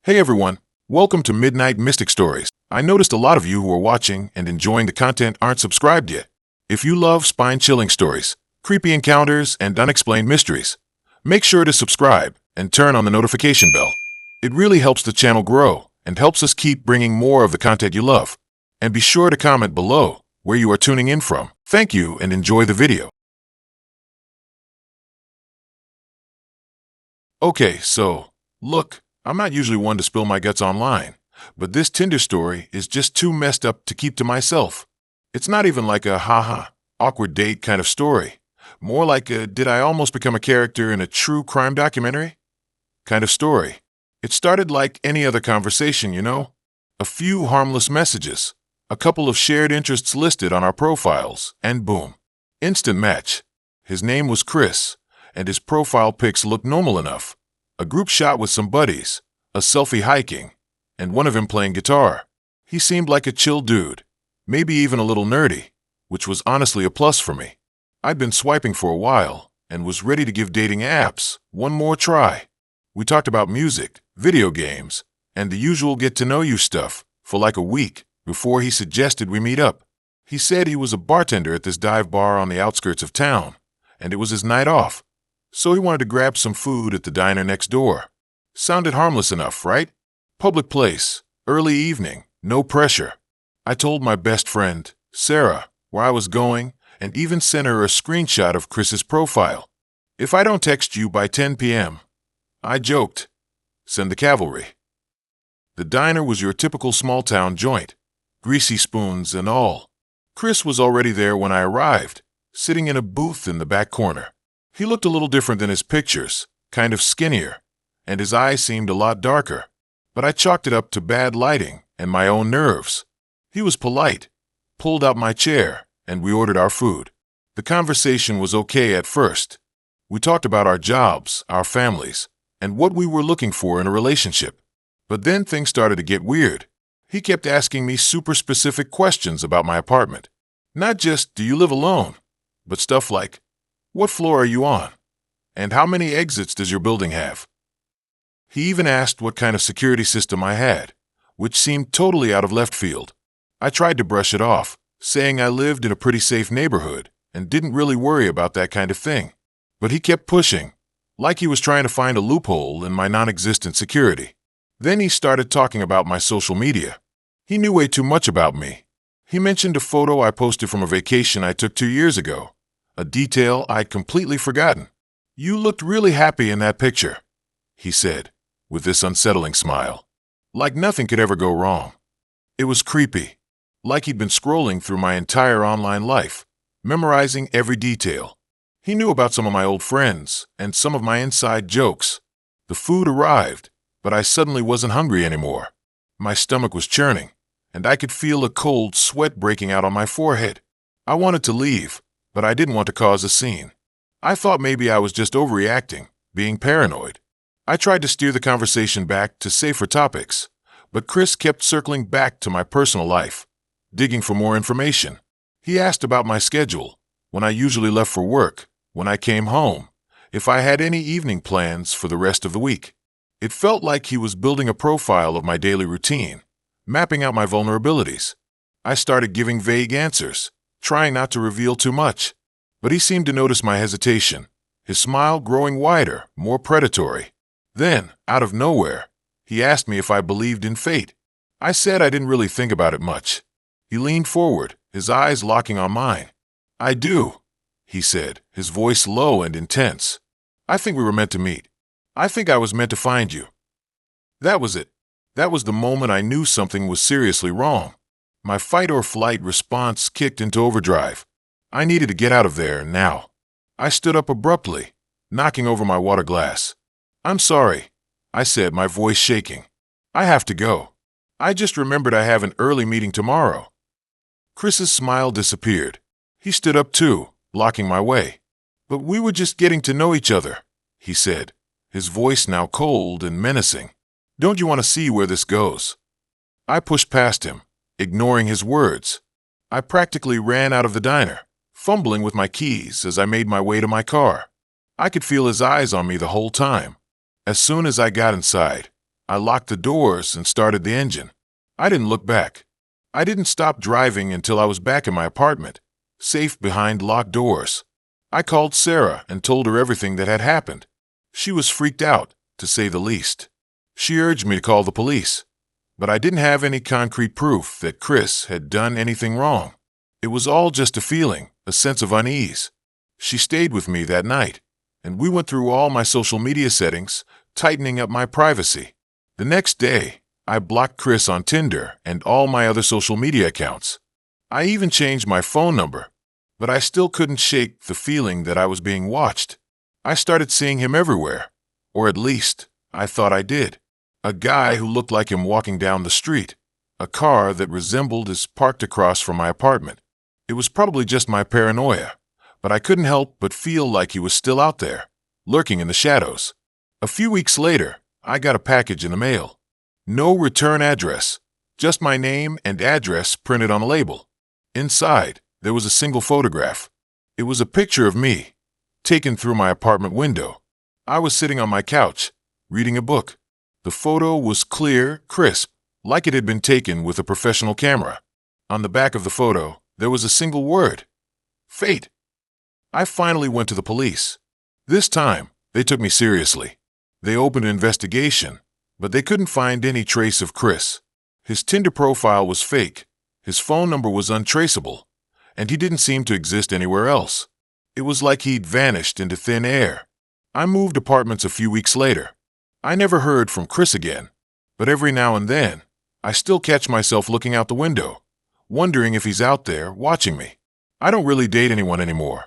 Hey everyone, welcome to Midnight Mystic Stories. I noticed a lot of you who are watching and enjoying the content aren't subscribed yet. If you love spine-chilling stories, creepy encounters, and unexplained mysteries, make sure to subscribe and turn on the notification bell. It really helps the channel grow and helps us keep bringing more of the content you love. And be sure to comment below where you are tuning in from. Thank you and enjoy the video. Okay, so, look. I'm not usually one to spill my guts online, but this Tinder story is just too messed up to keep to myself. It's not even like a haha, awkward date kind of story. More like a did I almost become a character in a true crime documentary kind of story. It started like any other conversation, you know? A few harmless messages, a couple of shared interests listed on our profiles, and boom. Instant match. His name was Chris, and his profile pics looked normal enough. A group shot with some buddies, a selfie hiking, and one of him playing guitar. He seemed like a chill dude, maybe even a little nerdy, which was honestly a plus for me. I'd been swiping for a while and was ready to give dating apps one more try. We talked about music, video games, and the usual get-to-know-you stuff for like a week before he suggested we meet up. He said he was a bartender at this dive bar on the outskirts of town, and it was his night off. So he wanted to grab some food at the diner next door. Sounded harmless enough, right? Public place, early evening, no pressure. I told my best friend, Sarah, where I was going and even sent her a screenshot of Chris's profile. If I don't text you by 10 p.m., I joked, send the cavalry. The diner was your typical small-town joint, greasy spoons and all. Chris was already there when I arrived, sitting in a booth in the back corner. He looked a little different than his pictures, kind of skinnier, and his eyes seemed a lot darker. But I chalked it up to bad lighting and my own nerves. He was polite, pulled out my chair, and we ordered our food. The conversation was okay at first. We talked about our jobs, our families, and what we were looking for in a relationship. But then things started to get weird. He kept asking me super specific questions about my apartment. Not just, do you live alone? But stuff like, what floor are you on? And how many exits does your building have? He even asked what kind of security system I had, which seemed totally out of left field. I tried to brush it off, saying I lived in a pretty safe neighborhood and didn't really worry about that kind of thing. But he kept pushing, like he was trying to find a loophole in my non-existent security. Then he started talking about my social media. He knew way too much about me. He mentioned a photo I posted from a vacation I took 2 years ago. A detail I'd completely forgotten. You looked really happy in that picture, he said, with this unsettling smile. Like nothing could ever go wrong. It was creepy. Like he'd been scrolling through my entire online life, memorizing every detail. He knew about some of my old friends and some of my inside jokes. The food arrived, but I suddenly wasn't hungry anymore. My stomach was churning, and I could feel a cold sweat breaking out on my forehead. I wanted to leave, but I didn't want to cause a scene. I thought maybe I was just overreacting, being paranoid. I tried to steer the conversation back to safer topics, but Chris kept circling back to my personal life, digging for more information. He asked about my schedule, when I usually left for work, when I came home, if I had any evening plans for the rest of the week. It felt like he was building a profile of my daily routine, mapping out my vulnerabilities. I started giving vague answers, trying not to reveal too much, but he seemed to notice my hesitation, his smile growing wider, more predatory. Then, out of nowhere, he asked me if I believed in fate. I said I didn't really think about it much. He leaned forward, his eyes locking on mine. I do, he said, his voice low and intense. I think we were meant to meet. I think I was meant to find you. That was it. That was the moment I knew something was seriously wrong. My fight-or-flight response kicked into overdrive. I needed to get out of there now. I stood up abruptly, knocking over my water glass. I'm sorry, I said, my voice shaking. I have to go. I just remembered I have an early meeting tomorrow. Chris's smile disappeared. He stood up too, blocking my way. But we were just getting to know each other, he said, his voice now cold and menacing. Don't you want to see where this goes? I pushed past him, ignoring his words. I practically ran out of the diner, fumbling with my keys as I made my way to my car. I could feel his eyes on me the whole time. As soon as I got inside, I locked the doors and started the engine. I didn't look back. I didn't stop driving until I was back in my apartment, safe behind locked doors. I called Sarah and told her everything that had happened. She was freaked out, to say the least. She urged me to call the police, but I didn't have any concrete proof that Chris had done anything wrong. It was all just a feeling, a sense of unease. She stayed with me that night, and we went through all my social media settings, tightening up my privacy. The next day, I blocked Chris on Tinder and all my other social media accounts. I even changed my phone number, but I still couldn't shake the feeling that I was being watched. I started seeing him everywhere, or at least, I thought I did. A guy who looked like him walking down the street, a car that resembled his parked across from my apartment. It was probably just my paranoia, but I couldn't help but feel like he was still out there, lurking in the shadows. A few weeks later, I got a package in the mail. No return address, just my name and address printed on a label. Inside, there was a single photograph. It was a picture of me, taken through my apartment window. I was sitting on my couch, reading a book. The photo was clear, crisp, like it had been taken with a professional camera. On the back of the photo, there was a single word: fate. I finally went to the police. This time, they took me seriously. They opened an investigation, but they couldn't find any trace of Chris. His Tinder profile was fake, his phone number was untraceable, and he didn't seem to exist anywhere else. It was like he'd vanished into thin air. I moved apartments a few weeks later. I never heard from Chris again, but every now and then, I still catch myself looking out the window, wondering if he's out there watching me. I don't really date anyone anymore.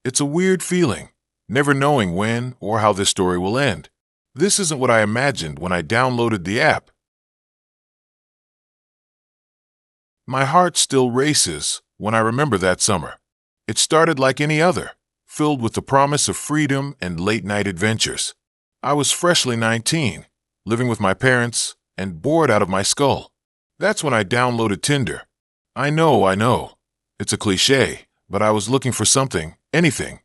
It's a weird feeling, never knowing when or how this story will end. This isn't what I imagined when I downloaded the app. My heart still races when I remember that summer. It started like any other, filled with the promise of freedom and late-night adventures. I was freshly 19, living with my parents, and bored out of my skull. That's when I downloaded Tinder. I know. It's a cliché, but I was looking for something, anything,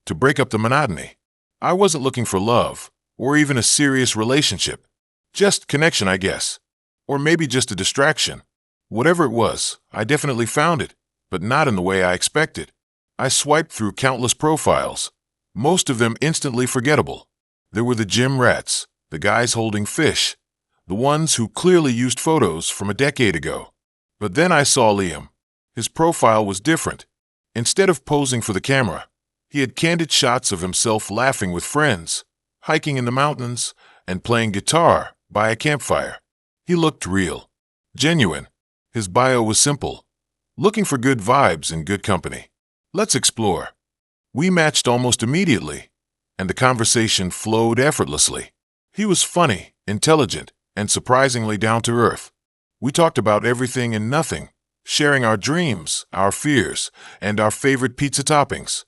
to break up the monotony. I wasn't looking for love, or even a serious relationship. Just connection, I guess. Or maybe just a distraction. Whatever it was, I definitely found it, but not in the way I expected. I swiped through countless profiles, most of them instantly forgettable. There were the gym rats, the guys holding fish, the ones who clearly used photos from a decade ago. But then I saw Liam. His profile was different. Instead of posing for the camera, he had candid shots of himself laughing with friends, hiking in the mountains, and playing guitar by a campfire. He looked real, genuine. His bio was simple: looking for good vibes and good company. Let's explore. We matched almost immediately, and the conversation flowed effortlessly. He was funny, intelligent, and surprisingly down-to-earth. We talked about everything and nothing, sharing our dreams, our fears, and our favorite pizza toppings.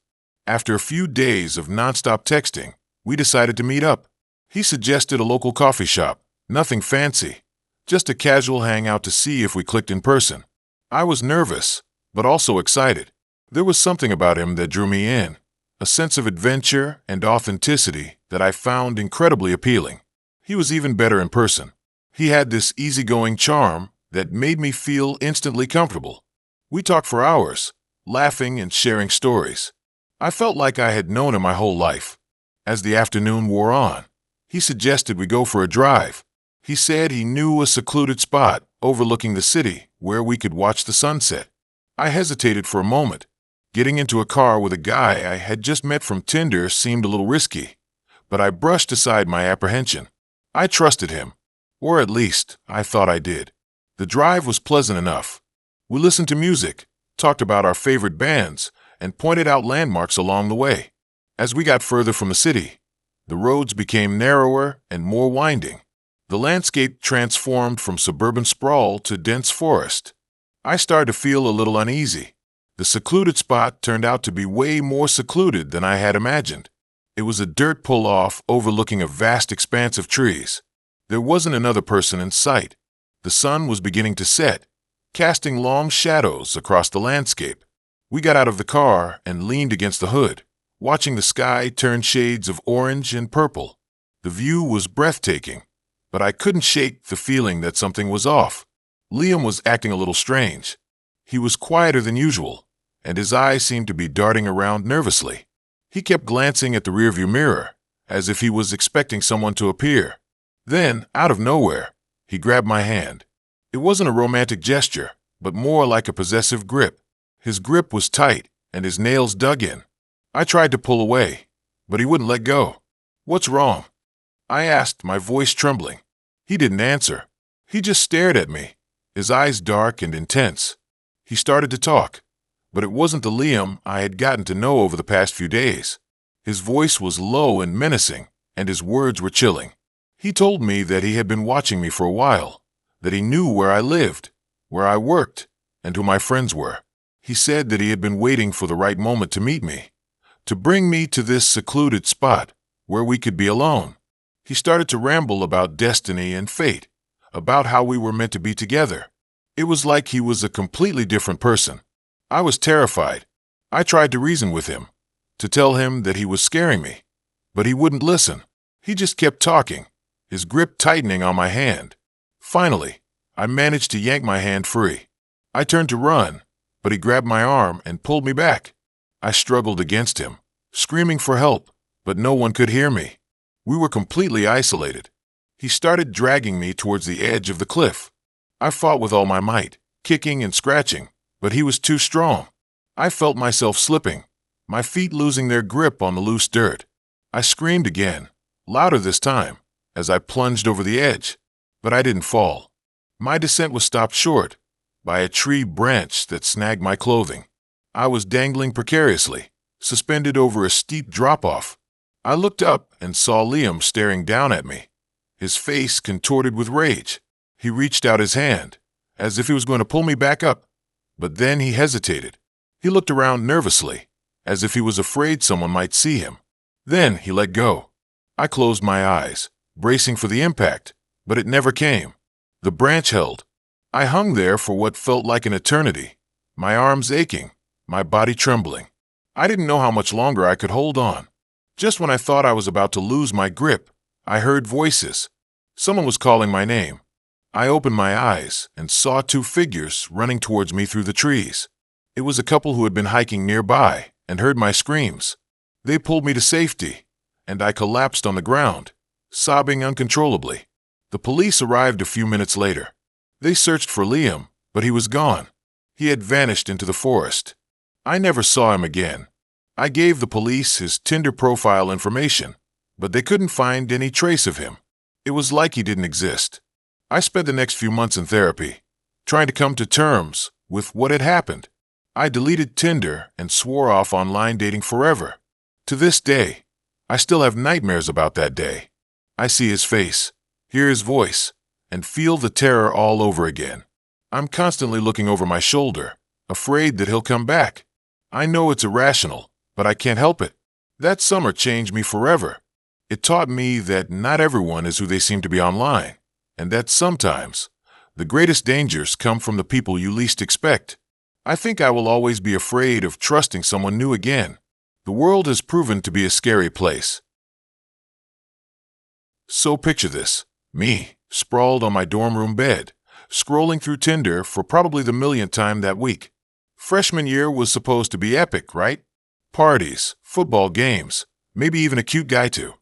After a few days of nonstop texting, we decided to meet up. He suggested a local coffee shop, nothing fancy, just a casual hangout to see if we clicked in person. I was nervous, but also excited. There was something about him that drew me in, a sense of adventure and authenticity that I found incredibly appealing. He was even better in person. He had this easygoing charm that made me feel instantly comfortable. We talked for hours, laughing and sharing stories. I felt like I had known him my whole life. As the afternoon wore on, he suggested we go for a drive. He said he knew a secluded spot overlooking the city where we could watch the sunset. I hesitated for a moment. Getting into a car with a guy I had just met from Tinder seemed a little risky, but I brushed aside my apprehension. I trusted him, or at least I thought I did. The drive was pleasant enough. We listened to music, talked about our favorite bands, and pointed out landmarks along the way. As we got further from the city, the roads became narrower and more winding. The landscape transformed from suburban sprawl to dense forest. I started to feel a little uneasy. The secluded spot turned out to be way more secluded than I had imagined. It was a dirt pull-off overlooking a vast expanse of trees. There wasn't another person in sight. The sun was beginning to set, casting long shadows across the landscape. We got out of the car and leaned against the hood, watching the sky turn shades of orange and purple. The view was breathtaking, but I couldn't shake the feeling that something was off. Liam was acting a little strange. He was quieter than usual, and his eyes seemed to be darting around nervously. He kept glancing at the rearview mirror, as if he was expecting someone to appear. Then, out of nowhere, he grabbed my hand. It wasn't a romantic gesture, but more like a possessive grip. His grip was tight, and his nails dug in. I tried to pull away, but he wouldn't let go. "What's wrong?" I asked, my voice trembling. He didn't answer. He just stared at me, his eyes dark and intense. He started to talk, but it wasn't the Liam I had gotten to know over the past few days. His voice was low and menacing, and his words were chilling. He told me that he had been watching me for a while, that he knew where I lived, where I worked, and who my friends were. He said that he had been waiting for the right moment to meet me, to bring me to this secluded spot where we could be alone. He started to ramble about destiny and fate, about how we were meant to be together. It was like he was a completely different person. I was terrified. I tried to reason with him, to tell him that he was scaring me, but he wouldn't listen. He just kept talking, his grip tightening on my hand. Finally, I managed to yank my hand free. I turned to run, but he grabbed my arm and pulled me back. I struggled against him, screaming for help, but no one could hear me. We were completely isolated. He started dragging me towards the edge of the cliff. I fought with all my might, kicking and scratching, but he was too strong. I felt myself slipping, my feet losing their grip on the loose dirt. I screamed again, louder this time, as I plunged over the edge, but I didn't fall. My descent was stopped short by a tree branch that snagged my clothing. I was dangling precariously, suspended over a steep drop-off. I looked up and saw Liam staring down at me, his face contorted with rage. He reached out his hand, as if he was going to pull me back up, but then he hesitated. He looked around nervously, as if he was afraid someone might see him. Then he let go. I closed my eyes, bracing for the impact, but it never came. The branch held. I hung there for what felt like an eternity, my arms aching, my body trembling. I didn't know how much longer I could hold on. Just when I thought I was about to lose my grip, I heard voices. Someone was calling my name. I opened my eyes and saw two figures running towards me through the trees. It was a couple who had been hiking nearby and heard my screams. They pulled me to safety, and I collapsed on the ground, sobbing uncontrollably. The police arrived a few minutes later. They searched for Liam, but he was gone. He had vanished into the forest. I never saw him again. I gave the police his Tinder profile information, but they couldn't find any trace of him. It was like he didn't exist. I spent the next few months in therapy, trying to come to terms with what had happened. I deleted Tinder and swore off online dating forever. To this day, I still have nightmares about that day. I see his face, hear his voice, and feel the terror all over again. I'm constantly looking over my shoulder, afraid that he'll come back. I know it's irrational, but I can't help it. That summer changed me forever. It taught me that not everyone is who they seem to be online, and that sometimes the greatest dangers come from the people you least expect. I think I will always be afraid of trusting someone new again. The world has proven to be a scary place. So picture this, me, sprawled on my dorm room bed, scrolling through Tinder for probably the millionth time that week. Freshman year was supposed to be epic, right? Parties, football games, maybe even a cute guy to,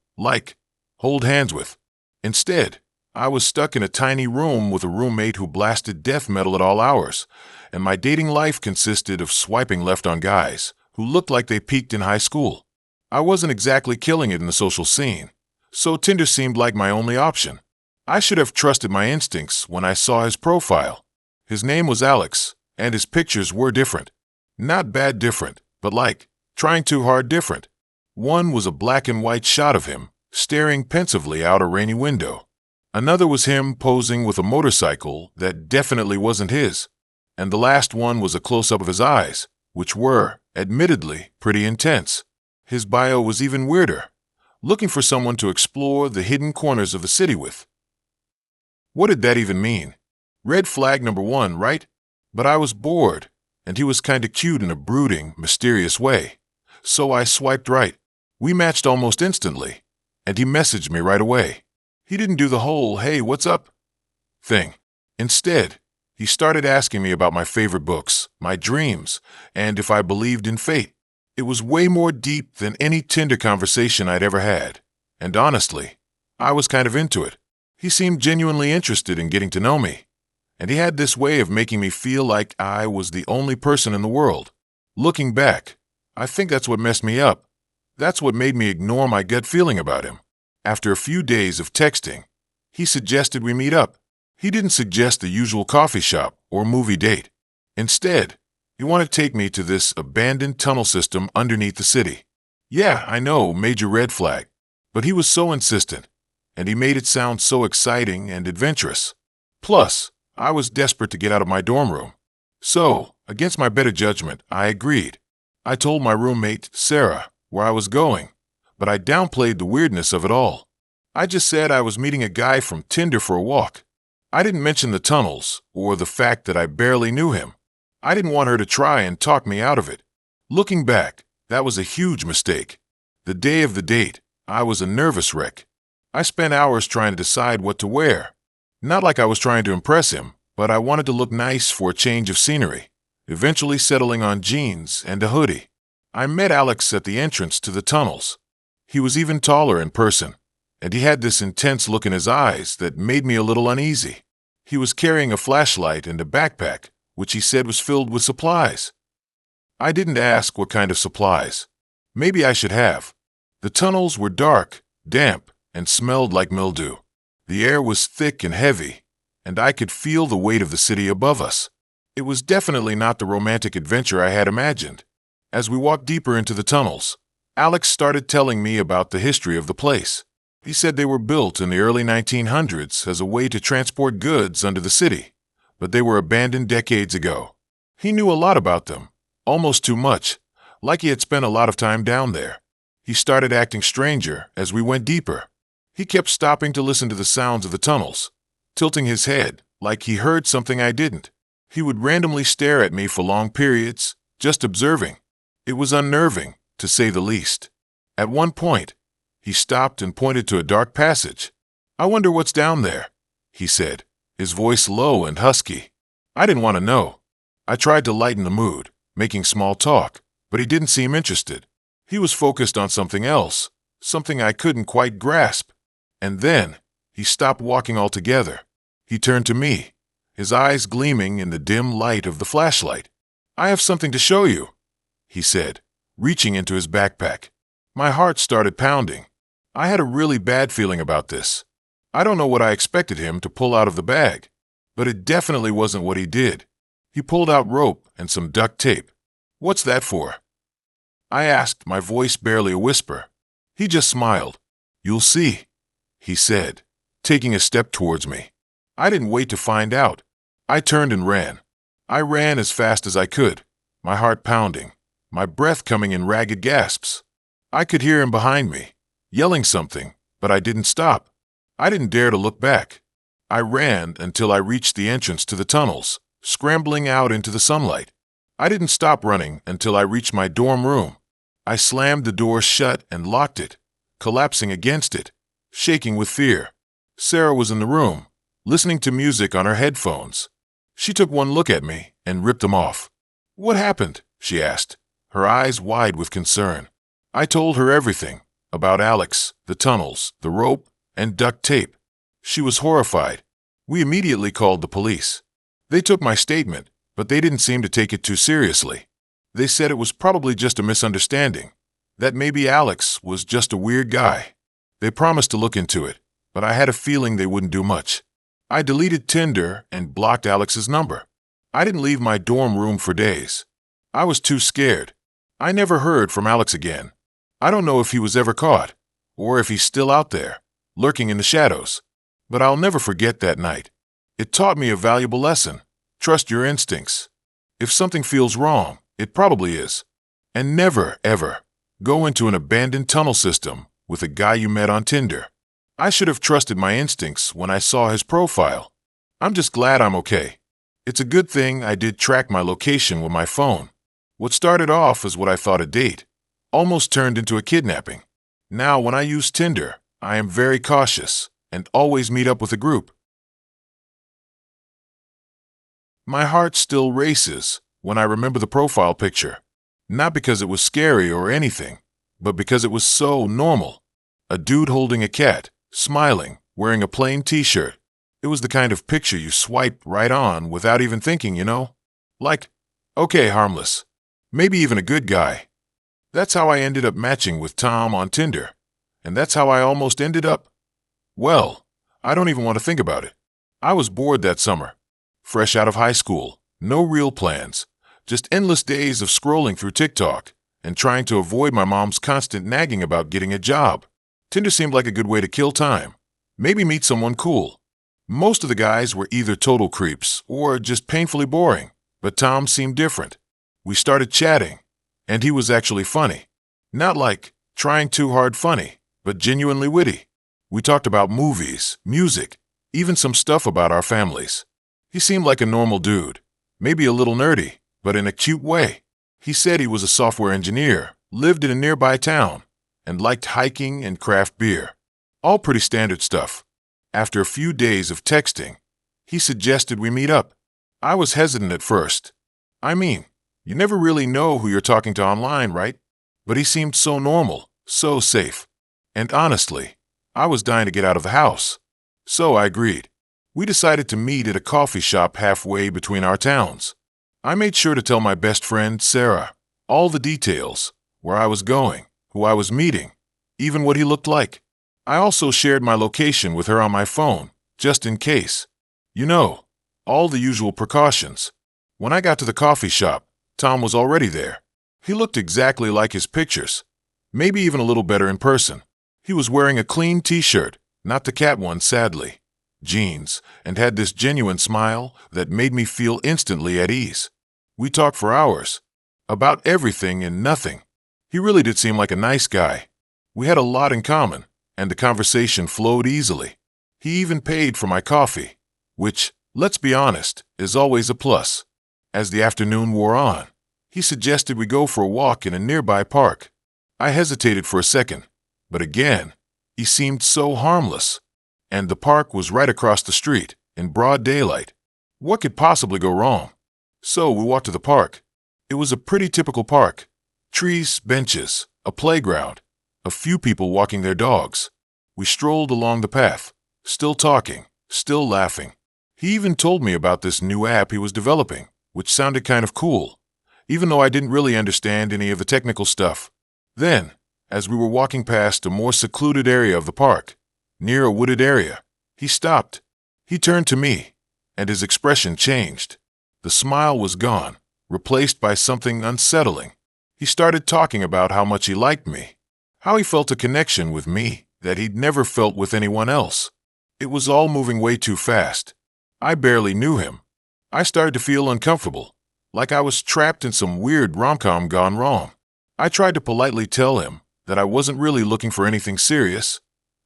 hold hands with. Instead, I was stuck in a tiny room with a roommate who blasted death metal at all hours, and my dating life consisted of swiping left on guys who looked like they peaked in high school. I wasn't exactly killing it in the social scene, so Tinder seemed like my only option. I should have trusted my instincts when I saw his profile. His name was Alex, and his pictures were different. Not bad different, but trying too hard different. One was a black and white shot of him, staring pensively out a rainy window. Another was him posing with a motorcycle that definitely wasn't his. And the last one was a close-up of his eyes, which were, admittedly, pretty intense. His bio was even weirder, looking for someone to explore the hidden corners of the city with. What did that even mean? Red flag number one, right? But I was bored, and he was kinda cute in a brooding, mysterious way. So I swiped right. We matched almost instantly, and he messaged me right away. He didn't do the whole, "Hey, what's up?" thing. Instead, he started asking me about my favorite books, my dreams, and if I believed in fate. It was way more deep than any Tinder conversation I'd ever had. And honestly, I was kind of into it. He seemed genuinely interested in getting to know me. And he had this way of making me feel like I was the only person in the world. Looking back, I think that's what messed me up. That's what made me ignore my gut feeling about him. After a few days of texting, he suggested we meet up. He didn't suggest the usual coffee shop or movie date. Instead, he wanted to take me to this abandoned tunnel system underneath the city. Yeah, I know, major red flag. But he was so insistent, and he made it sound so exciting and adventurous. Plus, I was desperate to get out of my dorm room. So, against my better judgment, I agreed. I told my roommate, Sarah, where I was going, but I downplayed the weirdness of it all. I just said I was meeting a guy from Tinder for a walk. I didn't mention the tunnels or the fact that I barely knew him. I didn't want her to try and talk me out of it. Looking back, that was a huge mistake. The day of the date, I was a nervous wreck. I spent hours trying to decide what to wear. Not like I was trying to impress him, but I wanted to look nice for a change of scenery, eventually settling on jeans and a hoodie. I met Alex at the entrance to the tunnels. He was even taller in person, and he had this intense look in his eyes that made me a little uneasy. He was carrying a flashlight and a backpack, which he said was filled with supplies. I didn't ask what kind of supplies. Maybe I should have. The tunnels were dark, damp, and smelled like mildew. The air was thick and heavy, and I could feel the weight of the city above us. It was definitely not the romantic adventure I had imagined. As we walked deeper into the tunnels, Alex started telling me about the history of the place. He said they were built in the early 1900s as a way to transport goods under the city, but they were abandoned decades ago. He knew a lot about them, almost too much, like he had spent a lot of time down there. He started acting stranger as we went deeper. He kept stopping to listen to the sounds of the tunnels, tilting his head like he heard something I didn't. He would randomly stare at me for long periods, just observing. It was unnerving, to say the least. At one point, he stopped and pointed to a dark passage. "I wonder what's down there," he said, his voice low and husky. I didn't want to know. I tried to lighten the mood, making small talk, but he didn't seem interested. He was focused on something else, something I couldn't quite grasp. And then, he stopped walking altogether. He turned to me, his eyes gleaming in the dim light of the flashlight. "I have something to show you," he said, reaching into his backpack. My heart started pounding. I had a really bad feeling about this. I don't know what I expected him to pull out of the bag, but it definitely wasn't what he did. He pulled out rope and some duct tape. "What's that for?" I asked, my voice barely a whisper. He just smiled. "You'll see," he said, taking a step towards me. I didn't wait to find out. I turned and ran. I ran as fast as I could, my heart pounding, my breath coming in ragged gasps. I could hear him behind me, yelling something, but I didn't stop. I didn't dare to look back. I ran until I reached the entrance to the tunnels, scrambling out into the sunlight. I didn't stop running until I reached my dorm room. I slammed the door shut and locked it, collapsing against it, shaking with fear. Sarah was in the room, listening to music on her headphones. She took one look at me and ripped them off. "What happened?" she asked, her eyes wide with concern. I told her everything, about Alex, the tunnels, the rope, and duct tape. She was horrified. We immediately called the police. They took my statement, but they didn't seem to take it too seriously. They said it was probably just a misunderstanding, that maybe Alex was just a weird guy. They promised to look into it, but I had a feeling they wouldn't do much. I deleted Tinder and blocked Alex's number. I didn't leave my dorm room for days. I was too scared. I never heard from Alex again. I don't know if he was ever caught, or if he's still out there, lurking in the shadows. But I'll never forget that night. It taught me a valuable lesson. Trust your instincts. If something feels wrong, it probably is. And never, ever, go into an abandoned tunnel system with a guy you met on Tinder. I should have trusted my instincts when I saw his profile. I'm just glad I'm okay. It's a good thing I did track my location with my phone. What started off as what I thought a date almost turned into a kidnapping. Now, when I use Tinder, I am very cautious, and always meet up with a group. My heart still races when I remember the profile picture, not because it was scary or anything, but because it was so normal. A dude holding a cat, smiling, wearing a plain t-shirt. It was the kind of picture you swipe right on without even thinking, you know? Like, okay, harmless. Maybe even a good guy. That's how I ended up matching with Tom on Tinder. And that's how I almost ended up. Well, I don't even want to think about it. I was bored that summer. Fresh out of high school, no real plans, just endless days of scrolling through TikTok and trying to avoid my mom's constant nagging about getting a job. Tinder seemed like a good way to kill time. Maybe meet someone cool. Most of the guys were either total creeps or just painfully boring, but Tom seemed different. We started chatting, and he was actually funny. Not like trying too hard funny, but genuinely witty. We talked about movies, music, even some stuff about our families. He seemed like a normal dude, maybe a little nerdy, but in a cute way. He said he was a software engineer, lived in a nearby town, and liked hiking and craft beer. All pretty standard stuff. After a few days of texting, he suggested we meet up. I was hesitant at first. I mean, you never really know who you're talking to online, right? But he seemed so normal, so safe. And honestly, I was dying to get out of the house. So I agreed. We decided to meet at a coffee shop halfway between our towns. I made sure to tell my best friend, Sarah, all the details, where I was going, who I was meeting, even what he looked like. I also shared my location with her on my phone, just in case. You know, all the usual precautions. When I got to the coffee shop, Tom was already there. He looked exactly like his pictures, maybe even a little better in person. He was wearing a clean t-shirt, not the cat one, sadly, jeans, and had this genuine smile that made me feel instantly at ease. We talked for hours, about everything and nothing. He really did seem like a nice guy. We had a lot in common, and the conversation flowed easily. He even paid for my coffee, which, let's be honest, is always a plus. As the afternoon wore on, he suggested we go for a walk in a nearby park. I hesitated for a second, but again, he seemed so harmless. And the park was right across the street, in broad daylight. What could possibly go wrong? So we walked to the park. It was a pretty typical park. Trees, benches, a playground, a few people walking their dogs. We strolled along the path, still talking, still laughing. He even told me about this new app he was developing, which sounded kind of cool, even though I didn't really understand any of the technical stuff. Then, as we were walking past a more secluded area of the park, near a wooded area, he stopped. He turned to me, and his expression changed. The smile was gone, replaced by something unsettling. He started talking about how much he liked me, how he felt a connection with me that he'd never felt with anyone else. It was all moving way too fast. I barely knew him. I started to feel uncomfortable, like I was trapped in some weird rom-com gone wrong. I tried to politely tell him that I wasn't really looking for anything serious,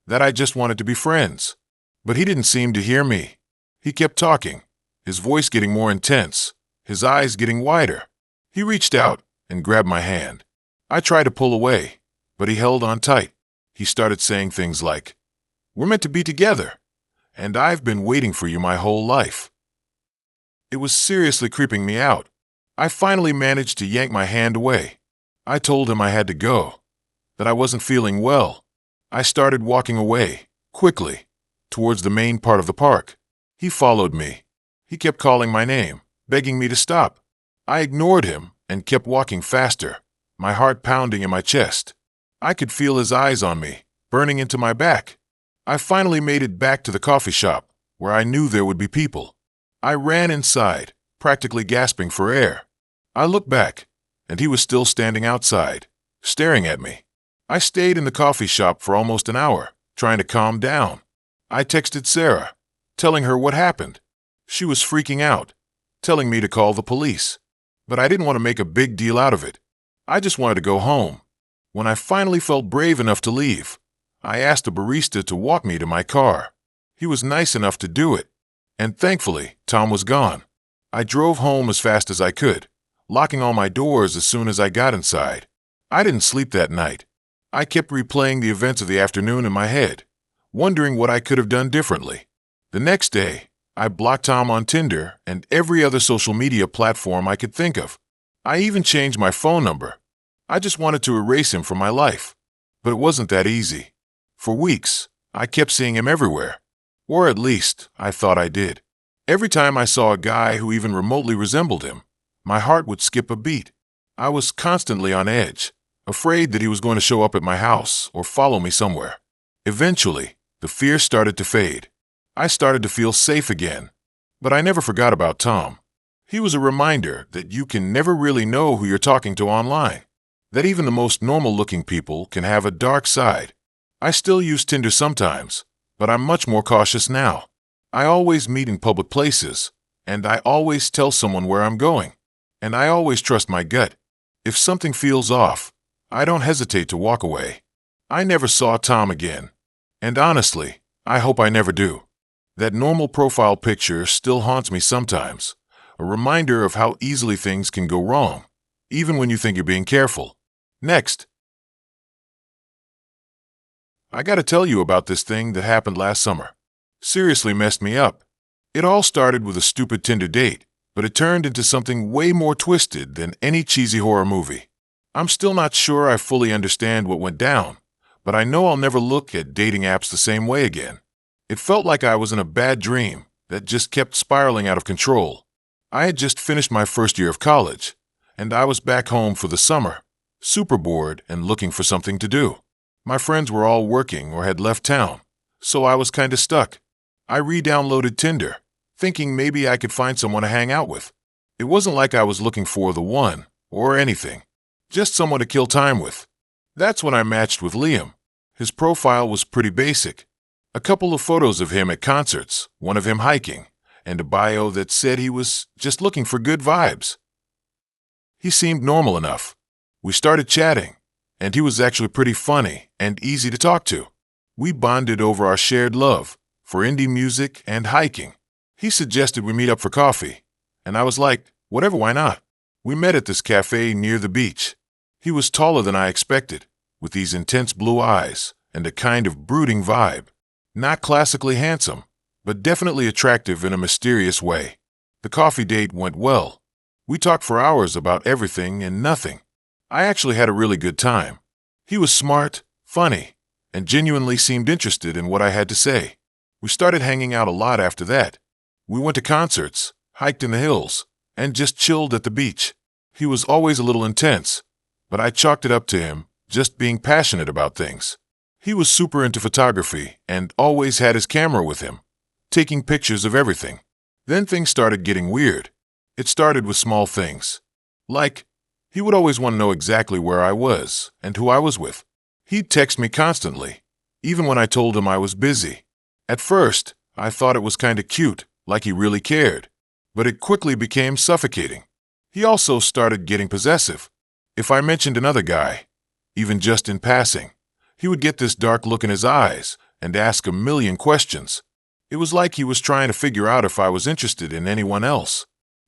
that I just wanted to be friends. But he didn't seem to hear me. He kept talking, his voice getting more intense, his eyes getting wider. He reached out and grabbed my hand. I tried to pull away, but he held on tight. He started saying things like, "We're meant to be together, and I've been waiting for you my whole life." It was seriously creeping me out. I finally managed to yank my hand away. I told him I had to go, that I wasn't feeling well. I started walking away, quickly, towards the main part of the park. He followed me. He kept calling my name, begging me to stop. I ignored him and kept walking faster, my heart pounding in my chest. I could feel his eyes on me, burning into my back. I finally made it back to the coffee shop, where I knew there would be people. I ran inside, practically gasping for air. I looked back, and he was still standing outside, staring at me. I stayed in the coffee shop for almost an hour, trying to calm down. I texted Sarah, telling her what happened. She was freaking out, telling me to call the police. But I didn't want to make a big deal out of it. I just wanted to go home. When I finally felt brave enough to leave, I asked a barista to walk me to my car. He was nice enough to do it. And thankfully, Tom was gone. I drove home as fast as I could, locking all my doors as soon as I got inside. I didn't sleep that night. I kept replaying the events of the afternoon in my head, wondering what I could have done differently. The next day, I blocked Tom on Tinder and every other social media platform I could think of. I even changed my phone number. I just wanted to erase him from my life. But it wasn't that easy. For weeks, I kept seeing him everywhere. Or at least, I thought I did. Every time I saw a guy who even remotely resembled him, my heart would skip a beat. I was constantly on edge, afraid that he was going to show up at my house or follow me somewhere. Eventually, the fear started to fade. I started to feel safe again. But I never forgot about Tom. He was a reminder that you can never really know who you're talking to online. That even the most normal-looking people can have a dark side. I still use Tinder sometimes, but I'm much more cautious now. I always meet in public places, and I always tell someone where I'm going. And I always trust my gut. If something feels off, I don't hesitate to walk away. I never saw Tom again. And honestly, I hope I never do. That normal profile picture still haunts me sometimes, a reminder of how easily things can go wrong, even when you think you're being careful. Next, I gotta tell you about this thing that happened last summer. Seriously messed me up. It all started with a stupid Tinder date, but it turned into something way more twisted than any cheesy horror movie. I'm still not sure I fully understand what went down, but I know I'll never look at dating apps the same way again. It felt like I was in a bad dream that just kept spiraling out of control. I had just finished my first year of college, and I was back home for the summer, super bored and looking for something to do. My friends were all working or had left town, so I was kinda stuck. I re-downloaded Tinder, thinking maybe I could find someone to hang out with. It wasn't like I was looking for the one or anything, just someone to kill time with. That's when I matched with Liam. His profile was pretty basic. A couple of photos of him at concerts, one of him hiking, and a bio that said he was just looking for good vibes. He seemed normal enough. We started chatting, and he was actually pretty funny and easy to talk to. We bonded over our shared love for indie music and hiking. He suggested we meet up for coffee, and I was like, whatever, why not? We met at this cafe near the beach. He was taller than I expected, with these intense blue eyes and a kind of brooding vibe. Not classically handsome, but definitely attractive in a mysterious way. The coffee date went well. We talked for hours about everything and nothing. I actually had a really good time. He was smart, funny, and genuinely seemed interested in what I had to say. We started hanging out a lot after that. We went to concerts, hiked in the hills, and just chilled at the beach. He was always a little intense, but I chalked it up to him just being passionate about things. He was super into photography and always had his camera with him, taking pictures of everything. Then things started getting weird. It started with small things. Like, he would always want to know exactly where I was and who I was with. He'd text me constantly, even when I told him I was busy. At first, I thought it was kind of cute, like he really cared, but it quickly became suffocating. He also started getting possessive. If I mentioned another guy, even just in passing, he would get this dark look in his eyes and ask a million questions. It was like he was trying to figure out if I was interested in anyone else.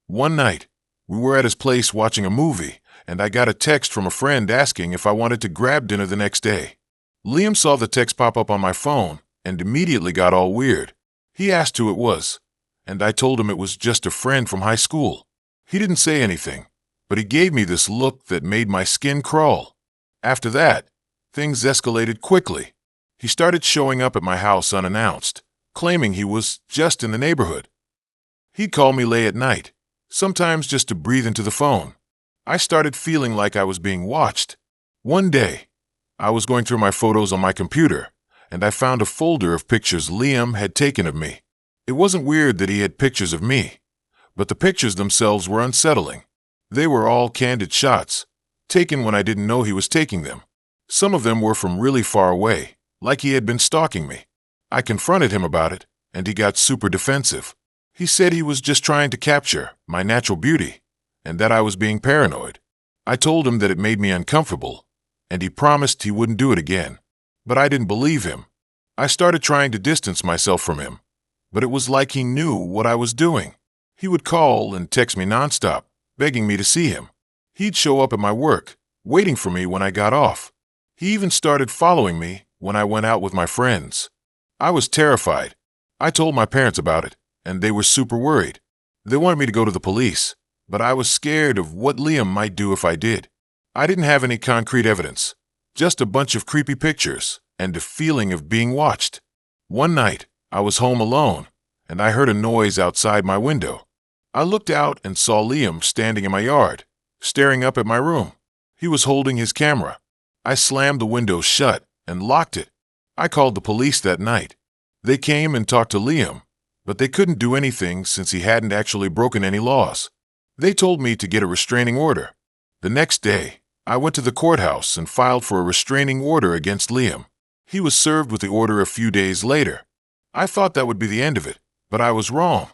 One night, we were at his place watching a movie, and I got a text from a friend asking if I wanted to grab dinner the next day. Liam saw the text pop up on my phone and immediately got all weird. He asked who it was, and I told him it was just a friend from high school. He didn't say anything, but he gave me this look that made my skin crawl. After that, things escalated quickly. He started showing up at my house unannounced, claiming he was just in the neighborhood. He'd call me late at night, sometimes just to breathe into the phone. I started feeling like I was being watched. One day, I was going through my photos on my computer, and I found a folder of pictures Liam had taken of me. It wasn't weird that he had pictures of me, but the pictures themselves were unsettling. They were all candid shots, taken when I didn't know he was taking them. Some of them were from really far away, like he had been stalking me. I confronted him about it, and he got super defensive. He said he was just trying to capture my natural beauty, and that I was being paranoid. I told him that it made me uncomfortable, and he promised he wouldn't do it again. But I didn't believe him. I started trying to distance myself from him, but it was like he knew what I was doing. He would call and text me nonstop, begging me to see him. He'd show up at my work, waiting for me when I got off. He even started following me when I went out with my friends. I was terrified. I told my parents about it, and they were super worried. They wanted me to go to the police, but I was scared of what Liam might do if I did. I didn't have any concrete evidence, just a bunch of creepy pictures and a feeling of being watched. One night, I was home alone, and I heard a noise outside my window. I looked out and saw Liam standing in my yard, staring up at my room. He was holding his camera. I slammed the window shut and locked it. I called the police that night. They came and talked to Liam, but they couldn't do anything since he hadn't actually broken any laws. They told me to get a restraining order. The next day, I went to the courthouse and filed for a restraining order against Liam. He was served with the order a few days later. I thought that would be the end of it, but I was wrong.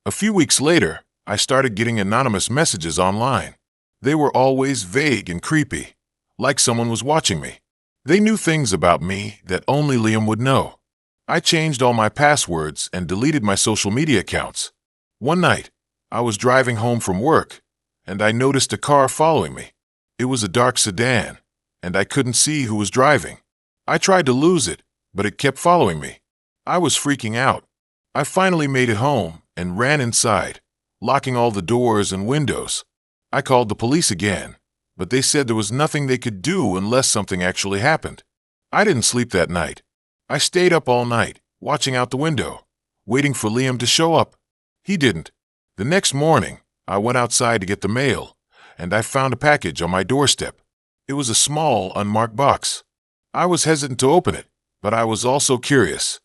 A few weeks later, I started getting anonymous messages online. They were always vague and creepy, like someone was watching me. They knew things about me that only Liam would know. I changed all my passwords and deleted my social media accounts. One night, I was driving home from work, and I noticed a car following me. It was a dark sedan, and I couldn't see who was driving. I tried to lose it, but it kept following me. I was freaking out. I finally made it home and ran inside, locking all the doors and windows. I called the police again, but they said there was nothing they could do unless something actually happened. I didn't sleep that night. I stayed up all night, watching out the window, waiting for Liam to show up. He didn't. The next morning, I went outside to get the mail, and I found a package on my doorstep. It was a small, unmarked box. I was hesitant to open it, but I was also curious.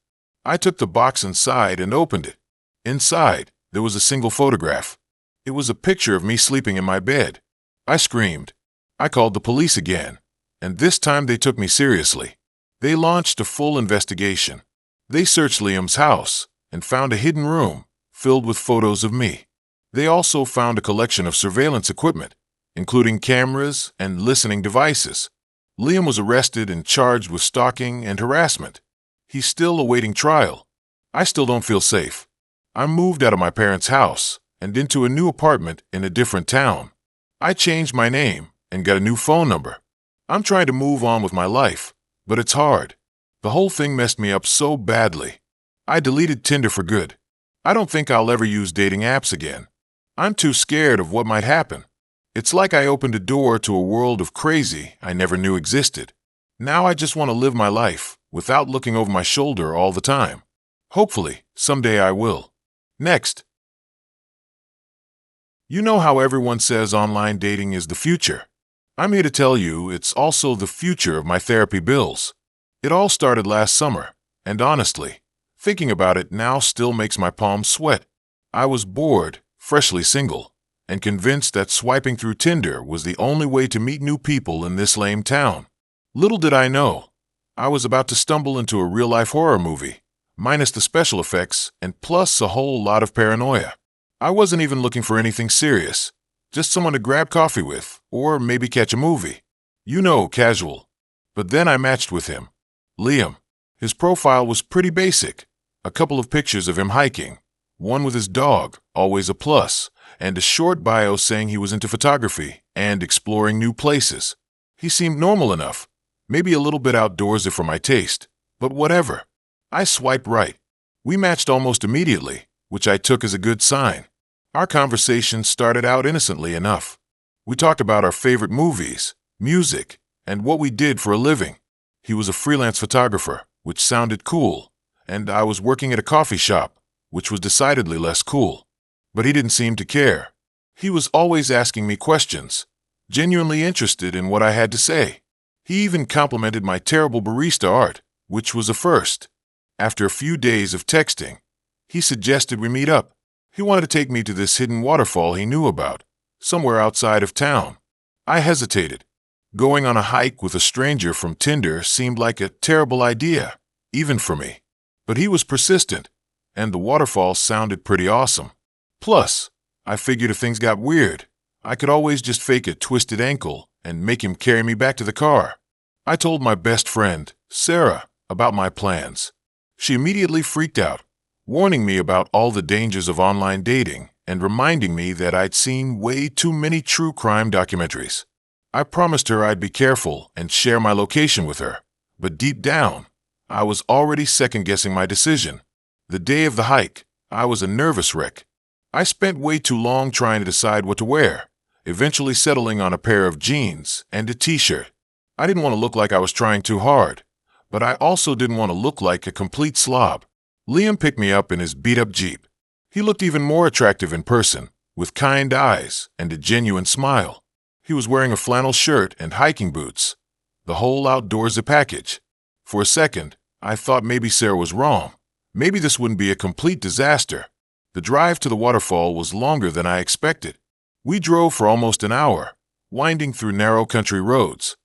I took the box inside and opened it. Inside, there was a single photograph. It was a picture of me sleeping in my bed. I screamed. I called the police again, and this time they took me seriously. They launched a full investigation. They searched Liam's house and found a hidden room filled with photos of me. They also found a collection of surveillance equipment, including cameras and listening devices. Liam was arrested and charged with stalking and harassment. He's still awaiting trial. I still don't feel safe. I moved out of my parents' house and into a new apartment in a different town. I changed my name and got a new phone number. I'm trying to move on with my life, but it's hard. The whole thing messed me up so badly. I deleted Tinder for good. I don't think I'll ever use dating apps again. I'm too scared of what might happen. It's like I opened a door to a world of crazy I never knew existed. Now I just want to live my life without looking over my shoulder all the time. Hopefully, someday I will. Next. You know how everyone says online dating is the future? I'm here to tell you it's also the future of my therapy bills. It all started last summer, and honestly, thinking about it now still makes my palms sweat. I was bored, freshly single, and convinced that swiping through Tinder was the only way to meet new people in this lame town. Little did I know, I was about to stumble into a real-life horror movie, minus the special effects and plus a whole lot of paranoia. I wasn't even looking for anything serious, just someone to grab coffee with, or maybe catch a movie. You know, casual. But then I matched with him. Liam. His profile was pretty basic. A couple of pictures of him hiking, one with his dog, always a plus, and a short bio saying he was into photography and exploring new places. He seemed normal enough, maybe a little bit outdoorsy for my taste, but whatever. I swiped right. We matched almost immediately, which I took as a good sign. Our conversation started out innocently enough. We talked about our favorite movies, music, and what we did for a living. He was a freelance photographer, which sounded cool, and I was working at a coffee shop, which was decidedly less cool. But he didn't seem to care. He was always asking me questions, genuinely interested in what I had to say. He even complimented my terrible barista art, which was a first. After a few days of texting, he suggested we meet up. He wanted to take me to this hidden waterfall he knew about, somewhere outside of town. I hesitated. Going on a hike with a stranger from Tinder seemed like a terrible idea, even for me. But he was persistent, and the waterfall sounded pretty awesome. Plus, I figured if things got weird, I could always just fake a twisted ankle and make him carry me back to the car. I told my best friend, Sarah, about my plans. She immediately freaked out, warning me about all the dangers of online dating and reminding me that I'd seen way too many true crime documentaries. I promised her I'd be careful and share my location with her, but deep down, I was already second-guessing my decision. The day of the hike, I was a nervous wreck. I spent way too long trying to decide what to wear, eventually settling on a pair of jeans and a t-shirt. I didn't want to look like I was trying too hard, but I also didn't want to look like a complete slob. Liam picked me up in his beat-up Jeep. He looked even more attractive in person, with kind eyes and a genuine smile. He was wearing a flannel shirt and hiking boots. The whole outdoorsy package. For a second, I thought maybe Sarah was wrong. Maybe this wouldn't be a complete disaster. The drive to the waterfall was longer than I expected. We drove for almost an hour, winding through narrow country roads.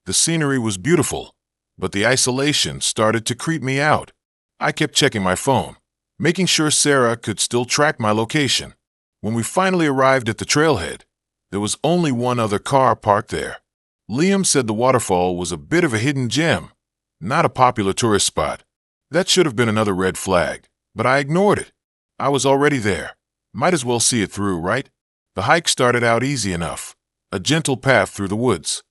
The scenery was beautiful, but the isolation started to creep me out. I kept checking my phone, making sure Sarah could still track my location. When we finally arrived at the trailhead, there was only one other car parked there. Liam said the waterfall was a bit of a hidden gem, not a popular tourist spot. That should have been another red flag, but I ignored it. I was already there. Might as well see it through, right? The hike started out easy enough, a gentle path through the woods.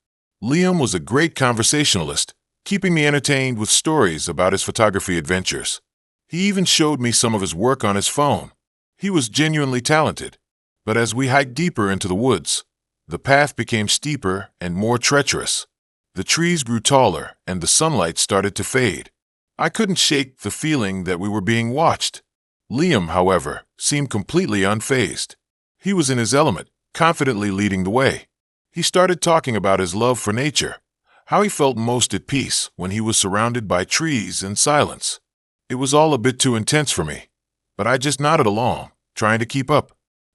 Liam was a great conversationalist, keeping me entertained with stories about his photography adventures. He even showed me some of his work on his phone. He was genuinely talented. But as we hiked deeper into the woods, the path became steeper and more treacherous. The trees grew taller and the sunlight started to fade. I couldn't shake the feeling that we were being watched. Liam, however, seemed completely unfazed. He was in his element, confidently leading the way. He started talking about his love for nature, how he felt most at peace when he was surrounded by trees and silence. It was all a bit too intense for me, but I just nodded along, trying to keep up.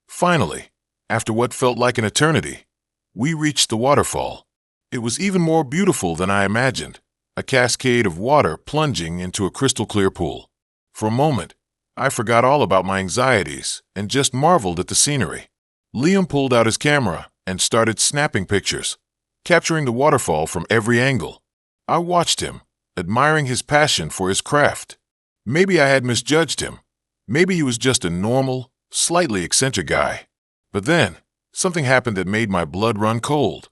Finally, after what felt like an eternity, we reached the waterfall. It was even more beautiful than I imagined, a cascade of water plunging into a crystal-clear pool. For a moment, I forgot all about my anxieties and just marveled at the scenery. Liam pulled out his camera and started snapping pictures, capturing the waterfall from every angle. I watched him, admiring his passion for his craft. Maybe I had misjudged him. Maybe he was just a normal, slightly eccentric guy. But then, something happened that made my blood run cold.